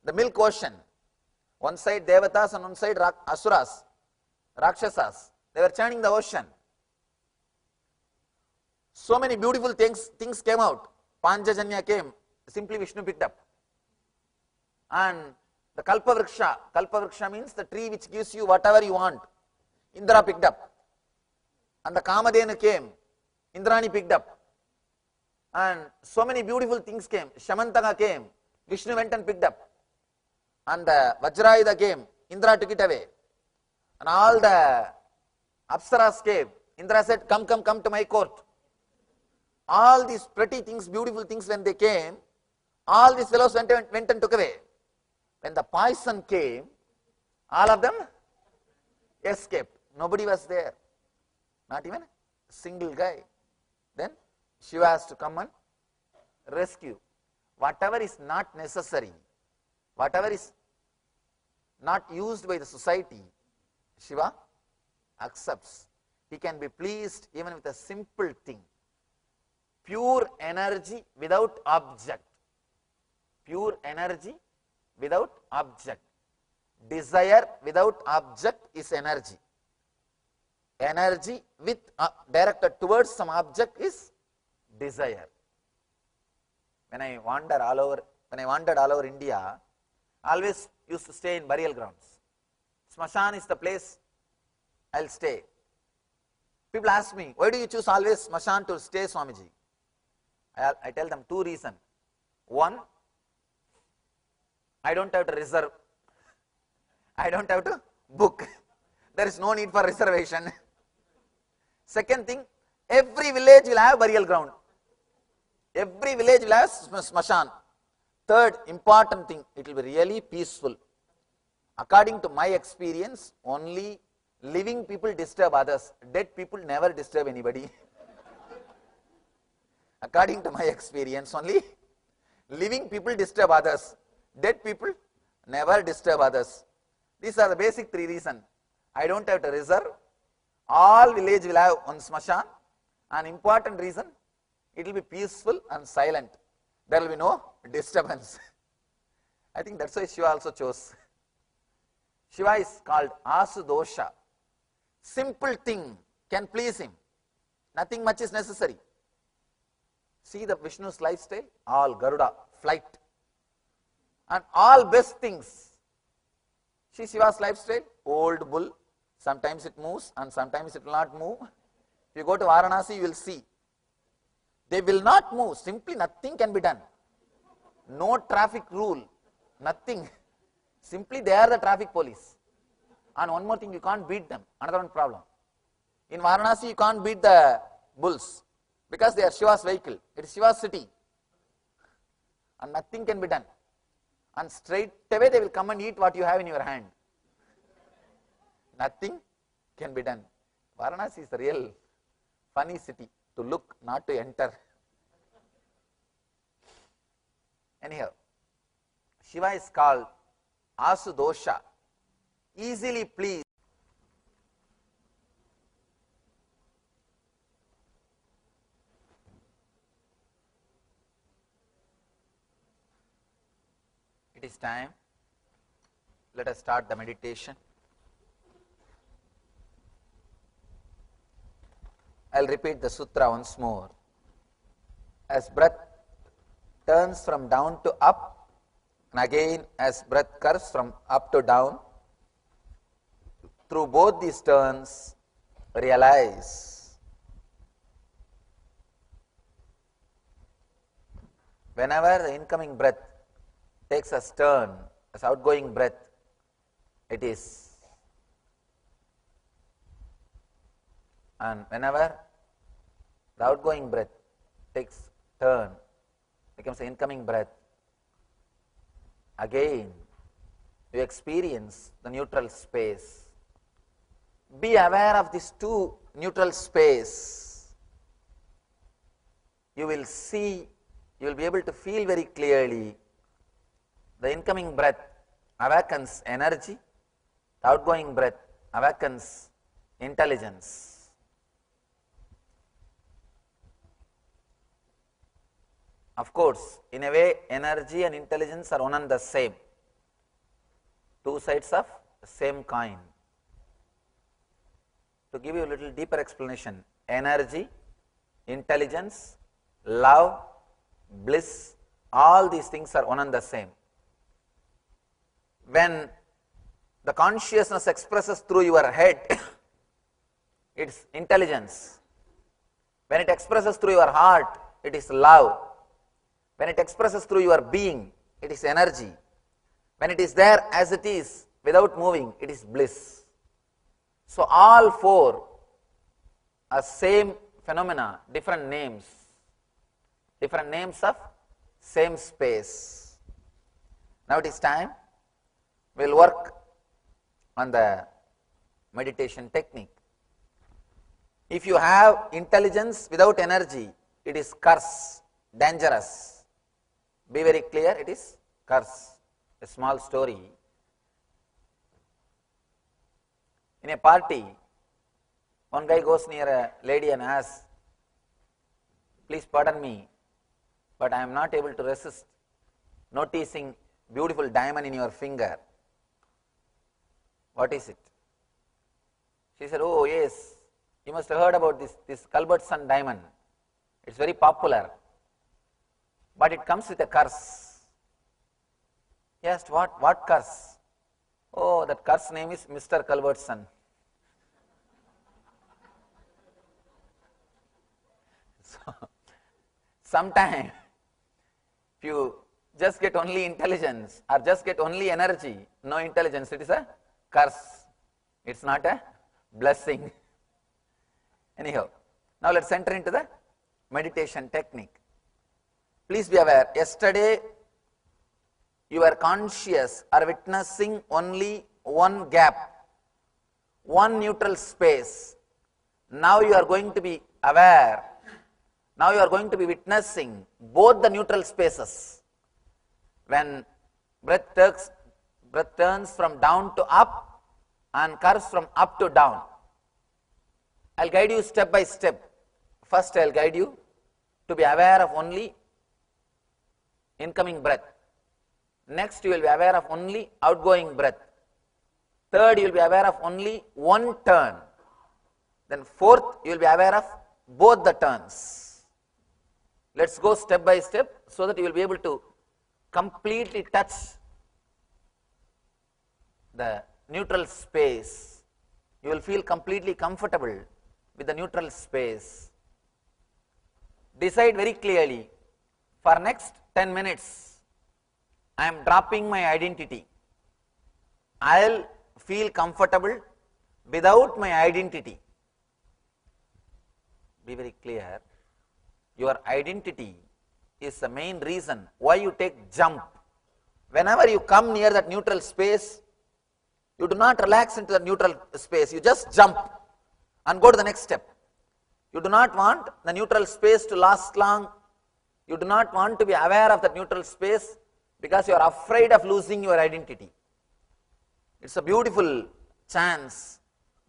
the milk ocean, one side Devatas and one side Asuras, Rakshasas, they were churning the ocean. So many beautiful things came out. Panchajanya came, simply Vishnu picked up. And the Kalpavriksha means the tree which gives you whatever you want, Indra picked up. And the Kamadhenu came, Indrani picked up. And so many beautiful things came. Shamantaka came, Vishnu went and picked up. And the Vajrayuda came, Indra took it away. And all the Apsaras came, Indra said, come to my court. All these pretty things, beautiful things, when they came, all these fellows went and took away. When the poison came, all of them escaped. Nobody was there. Not even a single guy. Then Shiva has to come and rescue. Whatever is not necessary, whatever is not used by the society, Shiva accepts. He can be pleased even with a simple thing. Pure energy without object. Pure energy without object. Desire without object is energy. Energy with directed towards some object is desire. When I wandered all over India, I always used to stay in burial grounds. Smashan is the place I'll stay. People ask me, why do you choose always Smashan to stay, Swamiji? I tell them two reasons. One, I don't have to reserve. I don't have to book. There is no need for reservation. Second thing, every village will have burial ground. Every village will have smashan. Third important thing, it will be really peaceful. According to my experience, only living people disturb others. Dead people never disturb anybody. According to my experience, only living people disturb others. Dead people never disturb others. These are the basic three reasons. I don't have to reserve. All village will have one smashan. An important reason, it will be peaceful and silent. There will be no disturbance. I think that's why Shiva also chose. Shiva is called Asudosha. Simple thing can please him. Nothing much is necessary. See the Vishnu's lifestyle, all Garuda, flight. And all best things. See Shiva's lifestyle, old bull. Sometimes it moves and sometimes it will not move. If you go to Varanasi, you will see. They will not move. Simply nothing can be done. No traffic rule. Nothing. Simply they are the traffic police. And one more thing, you can't beat them. Another one problem. In Varanasi, you can't beat the bulls. Because they are Shiva's vehicle. It is Shiva's city. And nothing can be done. And straight away they will come and eat what you have in your hand. Nothing can be done. Varanasi is the real funny city to look, not to enter. Anyhow, Shiva is called Asudosha, easily pleased. It is time. Let us start the meditation. I will repeat the sutra once more. As breath turns from down to up, and again as breath curves from up to down, through both these turns, realize whenever the incoming breath takes a turn, as outgoing breath, it is. And whenever the outgoing breath takes turn, becomes an incoming breath, again you experience the neutral space. Be aware of these two neutral space. You will see you will be able to feel very clearly the incoming breath awakens energy, the outgoing breath awakens intelligence. Of course, in a way, energy and intelligence are one and the same, two sides of the same coin. To give you a little deeper explanation, energy, intelligence, love, bliss, all these things are one and the same. When the consciousness expresses through your head, it's intelligence. When it expresses through your heart, it is love. When it expresses through your being, it is energy. When it is there as it is, without moving, it is bliss. So all four are same phenomena, different names of same space. Now it is time, we will work on the meditation technique. If you have intelligence without energy, it is curse, dangerous. Be very clear, it is curse. A small story. In a party, one guy goes near a lady and asks, "Please pardon me, but I am not able to resist noticing beautiful diamond in your finger. What is it?" She said, "Oh yes, you must have heard about this Culbertson diamond. It's very popular, but it comes with a curse." He asked, what curse? "Oh, that curse name is Mr. Culbertson." So, sometime, if you just get only intelligence or just get only energy, no intelligence, it is a curse. It's not a blessing. Anyhow, now let's enter into the meditation technique. Please be aware, yesterday you were conscious or witnessing only one gap, one neutral space. Now you are going to be aware. Now you are going to be witnessing both the neutral spaces. When breath turns from down to up and curves from up to down. I will guide you step by step. First I will guide you to be aware of only incoming breath. Next you will be aware of only outgoing breath. Third you will be aware of only one turn. Then fourth you will be aware of both the turns. Let's go step by step so that you will be able to completely touch the neutral space. You will feel completely comfortable with the neutral space. Decide very clearly, for next 10 minutes, I am dropping my identity. I will feel comfortable without my identity. Be very clear, your identity is the main reason why you take jump. Whenever you come near that neutral space, you do not relax into the neutral space, you just jump and go to the next step. You do not want the neutral space to last long. You do not want to be aware of that neutral space because you are afraid of losing your identity. It's a beautiful chance.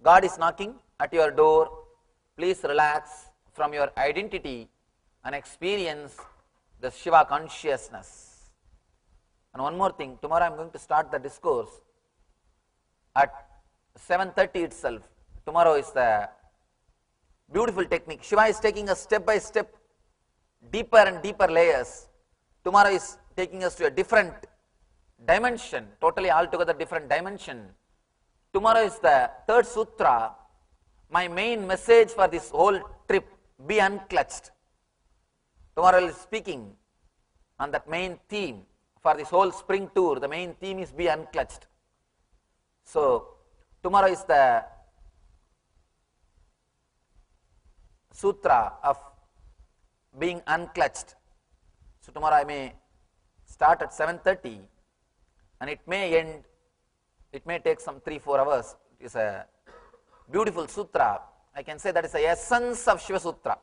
God is knocking at your door. Please relax from your identity and experience the Shiva consciousness. And one more thing, tomorrow I am going to start the discourse at 7:30 itself. Tomorrow is the beautiful technique. Shiva is taking us step by step, deeper and deeper layers. Tomorrow is taking us to a different dimension, totally altogether different dimension. Tomorrow is the third sutra. My main message for this whole trip, be unclutched. Tomorrow I will be speaking on that main theme for this whole spring tour. The main theme is be unclutched. So tomorrow is the sutra of being unclutched. So tomorrow I may start at 7:30 and it may end, it may take some 3-4 hours. It is a beautiful sutra. I can say that is the essence of Shiva Sutra.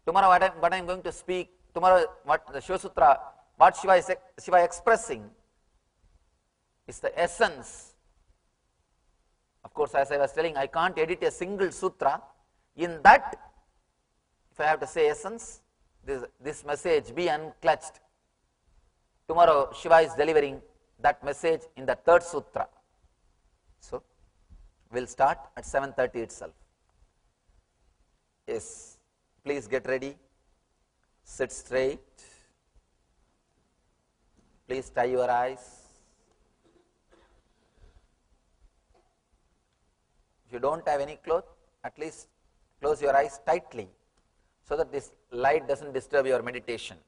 Tomorrow what I am going to speak tomorrow, what the Shiva Sutra, what Shiva expressing is the essence. Of course, as I was telling, I can't edit a single sutra. In that, if I have to say essence, this message be unclutched. Tomorrow, Shiva is delivering that message in the third sutra. So, we'll start at 7:30 itself. Yes, please get ready. Sit straight. Please tie your eyes. If you don't have any cloth, at least close your eyes tightly so that this light doesn't disturb your meditation.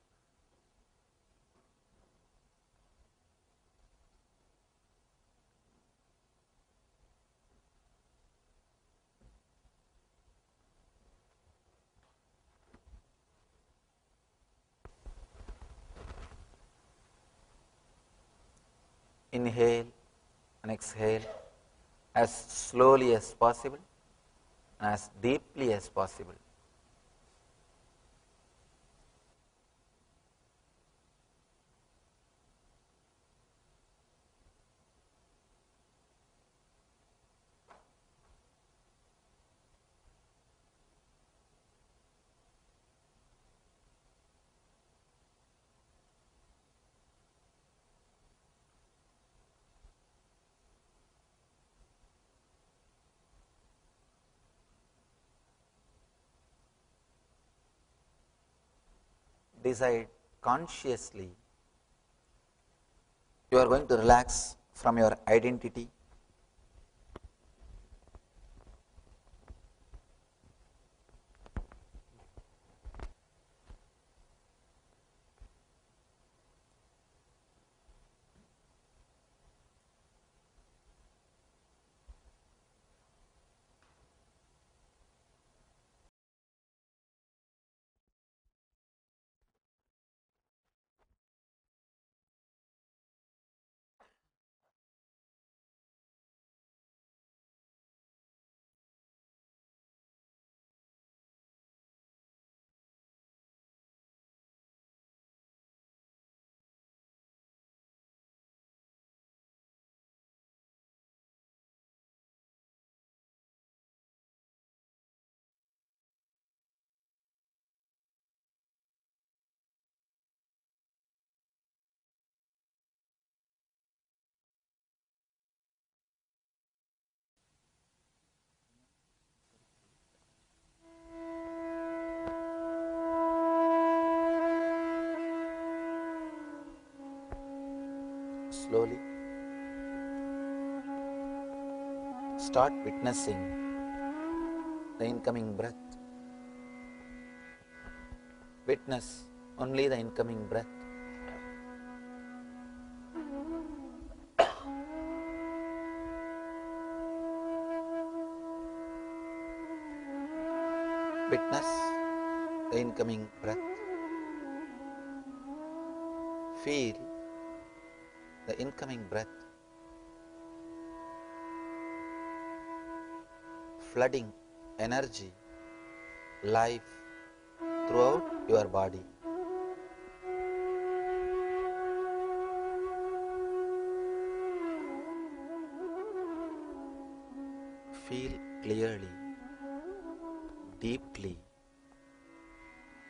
Inhale and exhale as slowly as possible and as deeply as possible. Decide consciously you are going to relax from your identity. Slowly start witnessing the incoming breath. Witness only the incoming breath. Witness the incoming breath. Feel the incoming breath flooding energy, life throughout your body. Feel clearly, deeply,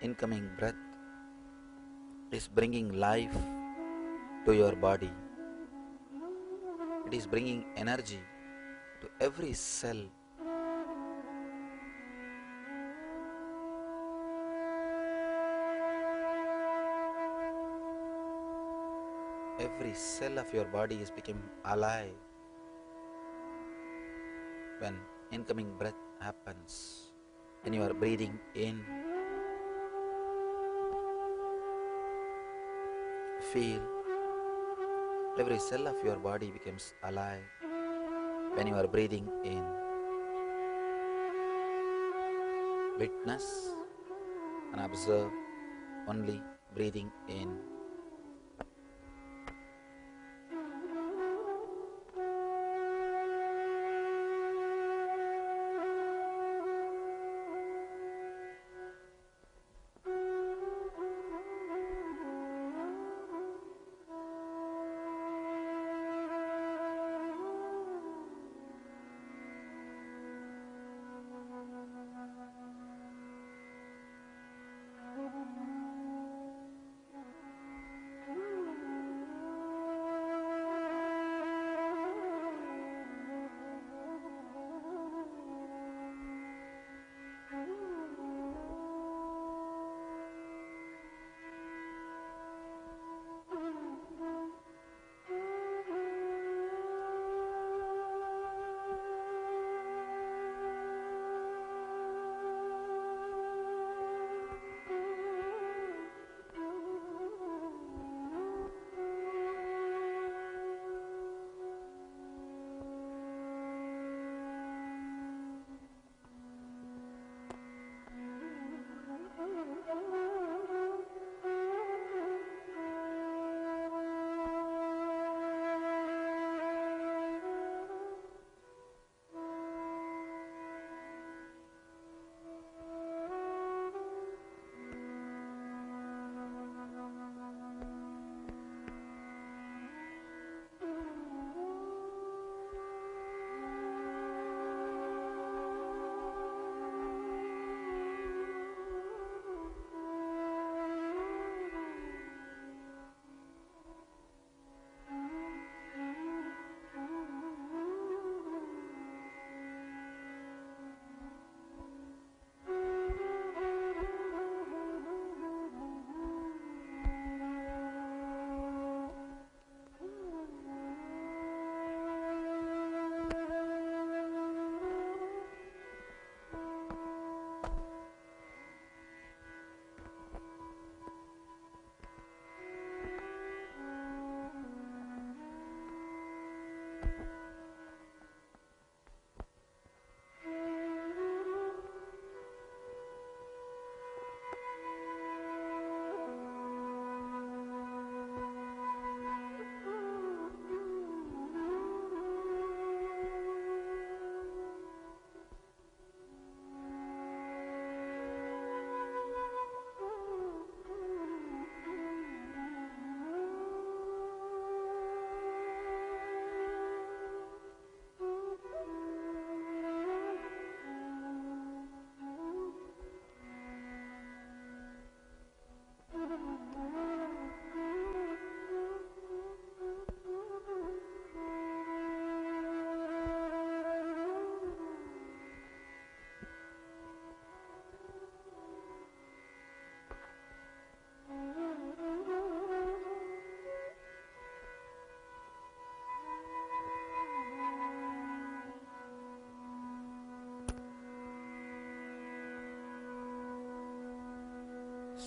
incoming breath is bringing life to your body. It is bringing energy to every cell. Every cell of your body is becoming alive when incoming breath happens. When you are breathing in, feel every cell of your body becomes alive when you are breathing in. Witness and observe only breathing in.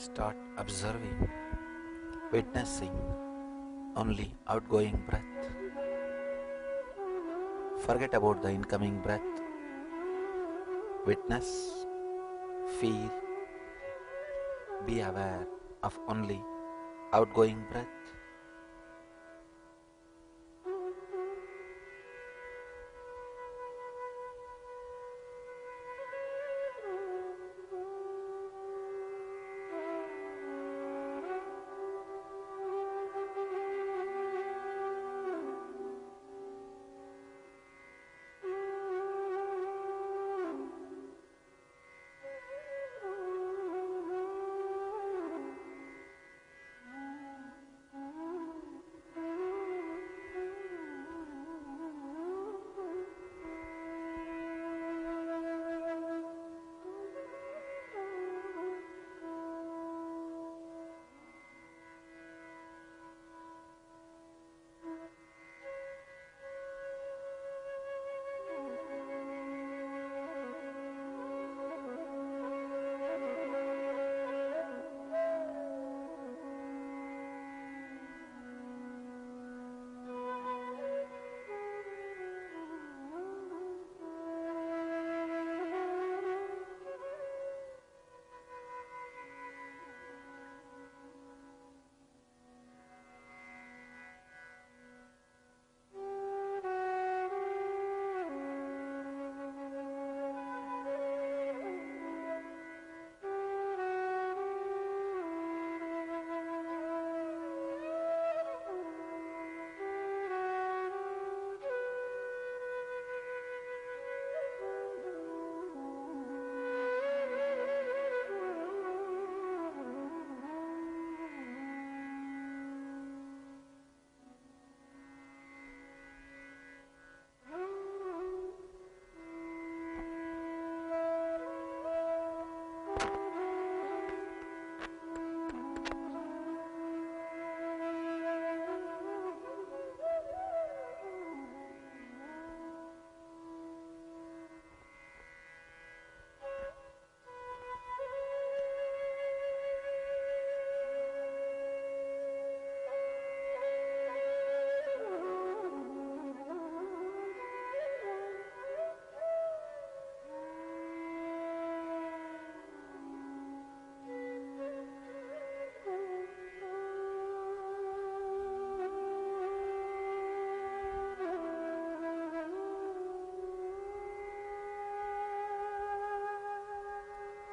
Start observing, witnessing only outgoing breath. Forget about the incoming breath. Witness, feel, be aware of only outgoing breath.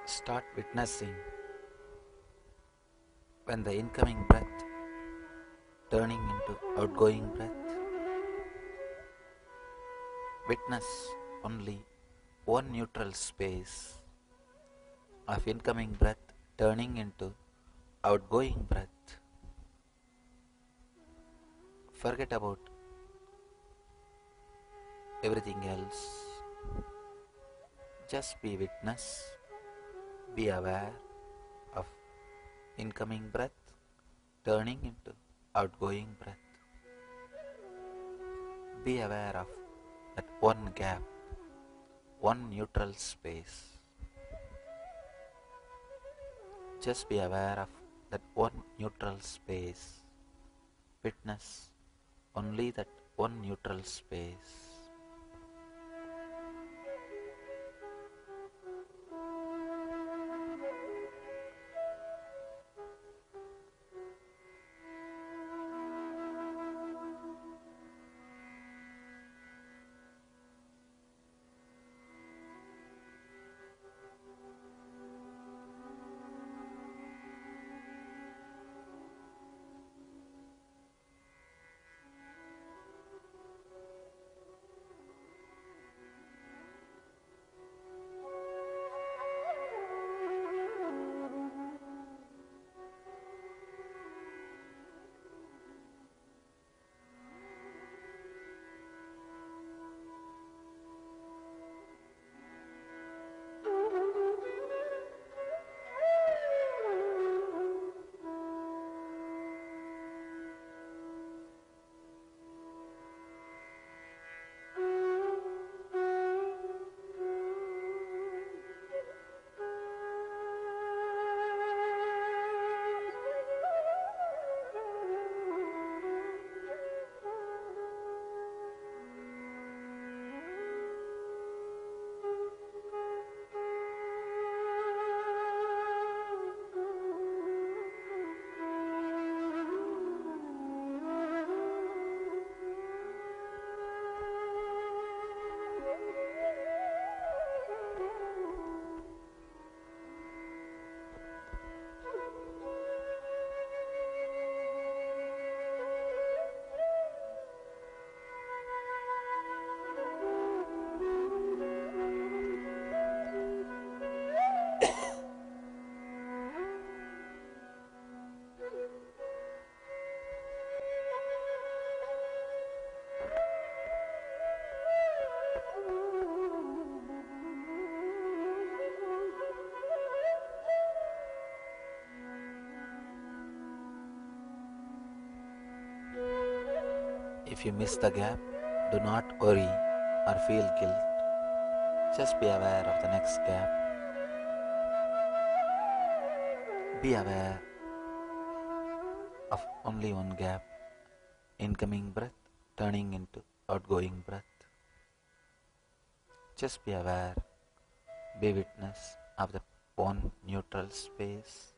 Start witnessing when the incoming breath turning into outgoing breath. Witness only one neutral space of incoming breath turning into outgoing breath. Forget about everything else. Just be witness, be aware of incoming breath turning into outgoing breath. Be aware of that one gap, one neutral space. Just be aware of that one neutral space. Witness only that one neutral space. If you miss the gap, do not worry or feel guilt. Just be aware of the next gap. Be aware of only one gap, incoming breath turning into outgoing breath. Just be aware, be witness of the one neutral space.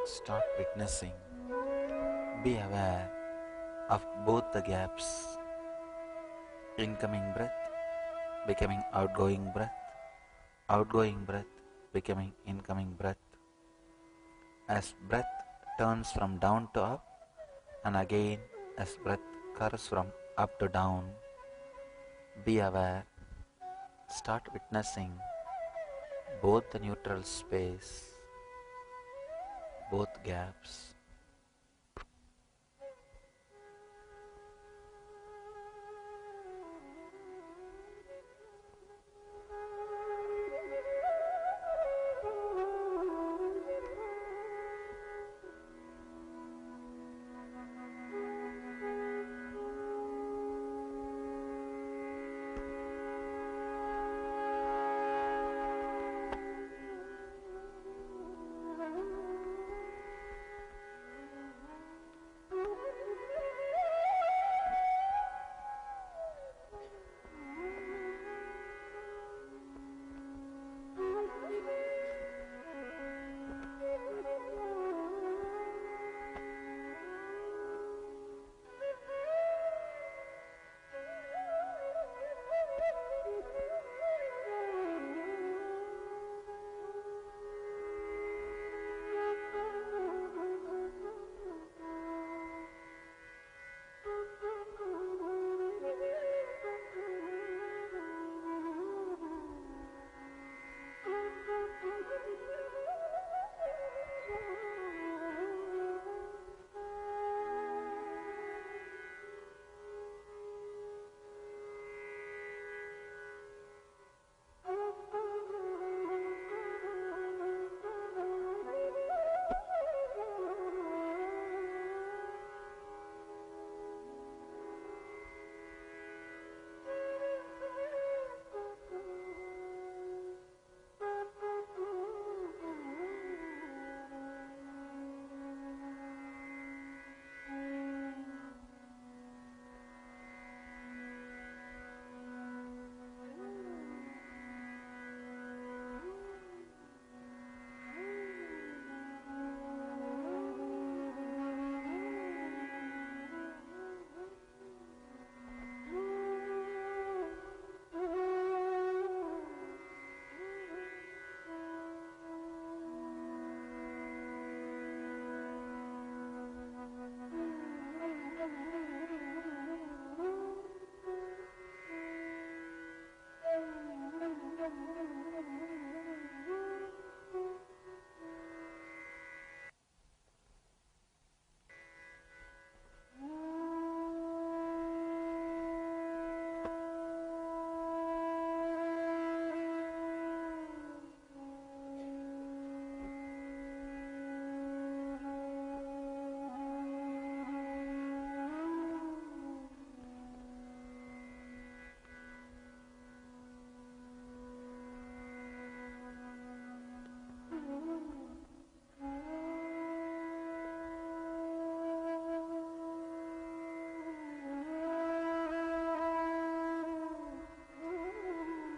Start witnessing. Be aware of both the gaps. Incoming breath becoming outgoing breath, outgoing breath becoming incoming breath. As breath turns from down to up, and again as breath curves from up to down, be aware. Start witnessing both the neutral space, both gaps.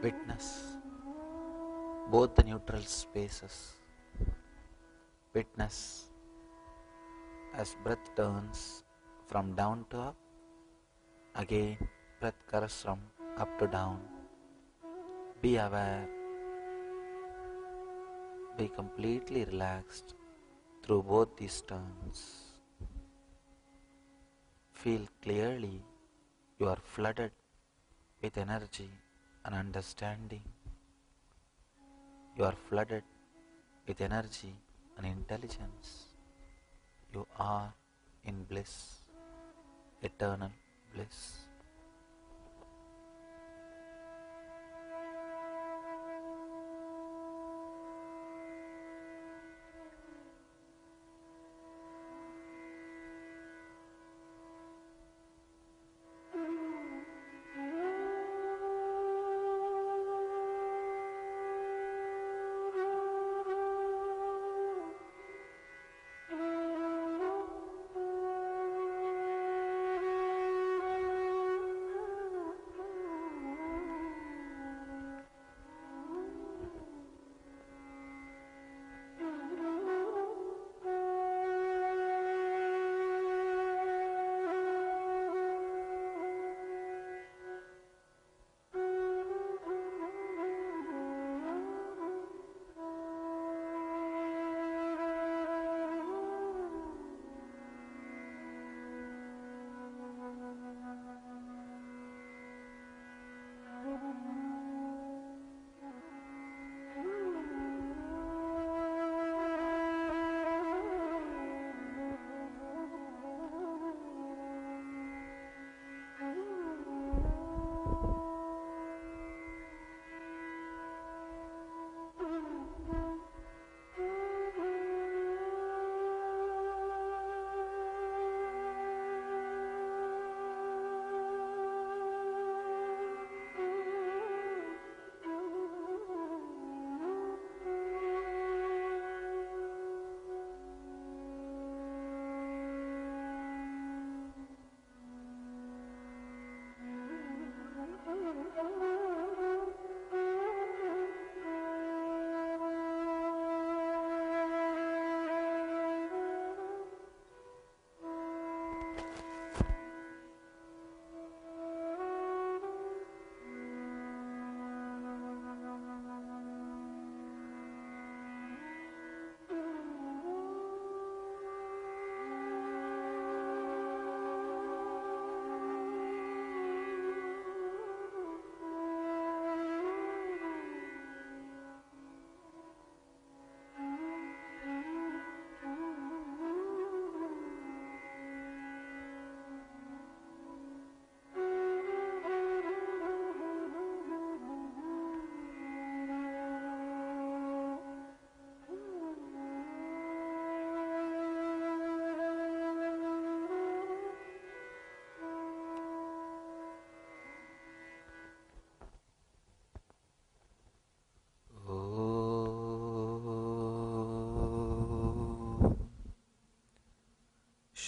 Witness both the neutral spaces. Witness as breath turns from down to up. Again, breath curves from up to down. Be aware. Be completely relaxed through both these turns. Feel clearly you are flooded with energy and understanding. You are flooded with energy and intelligence. You are in bliss, eternal bliss.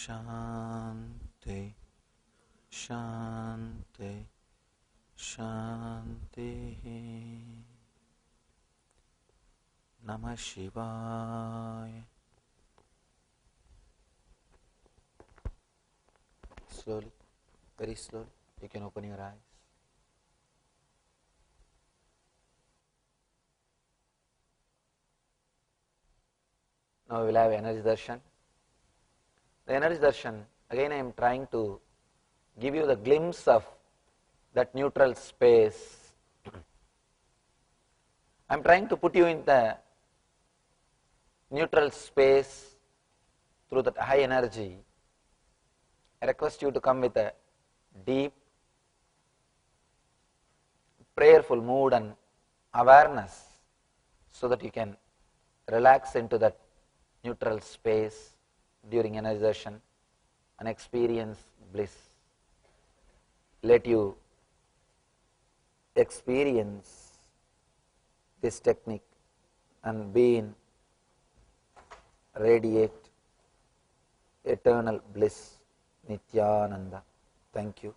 Shanti, Shanti, Shanti. Namah Shivaya. Slowly, very slowly, you can open your eyes. Now we will have energy darshan. The energy darshan, again I am trying to give you the glimpse of that neutral space. I am trying to put you in the neutral space through that high energy. I request you to come with a deep, prayerful mood and awareness so that you can relax into that neutral space during energy darshan and experience bliss. Let you experience this technique and be in radiate eternal bliss, Nithyananda. Thank you.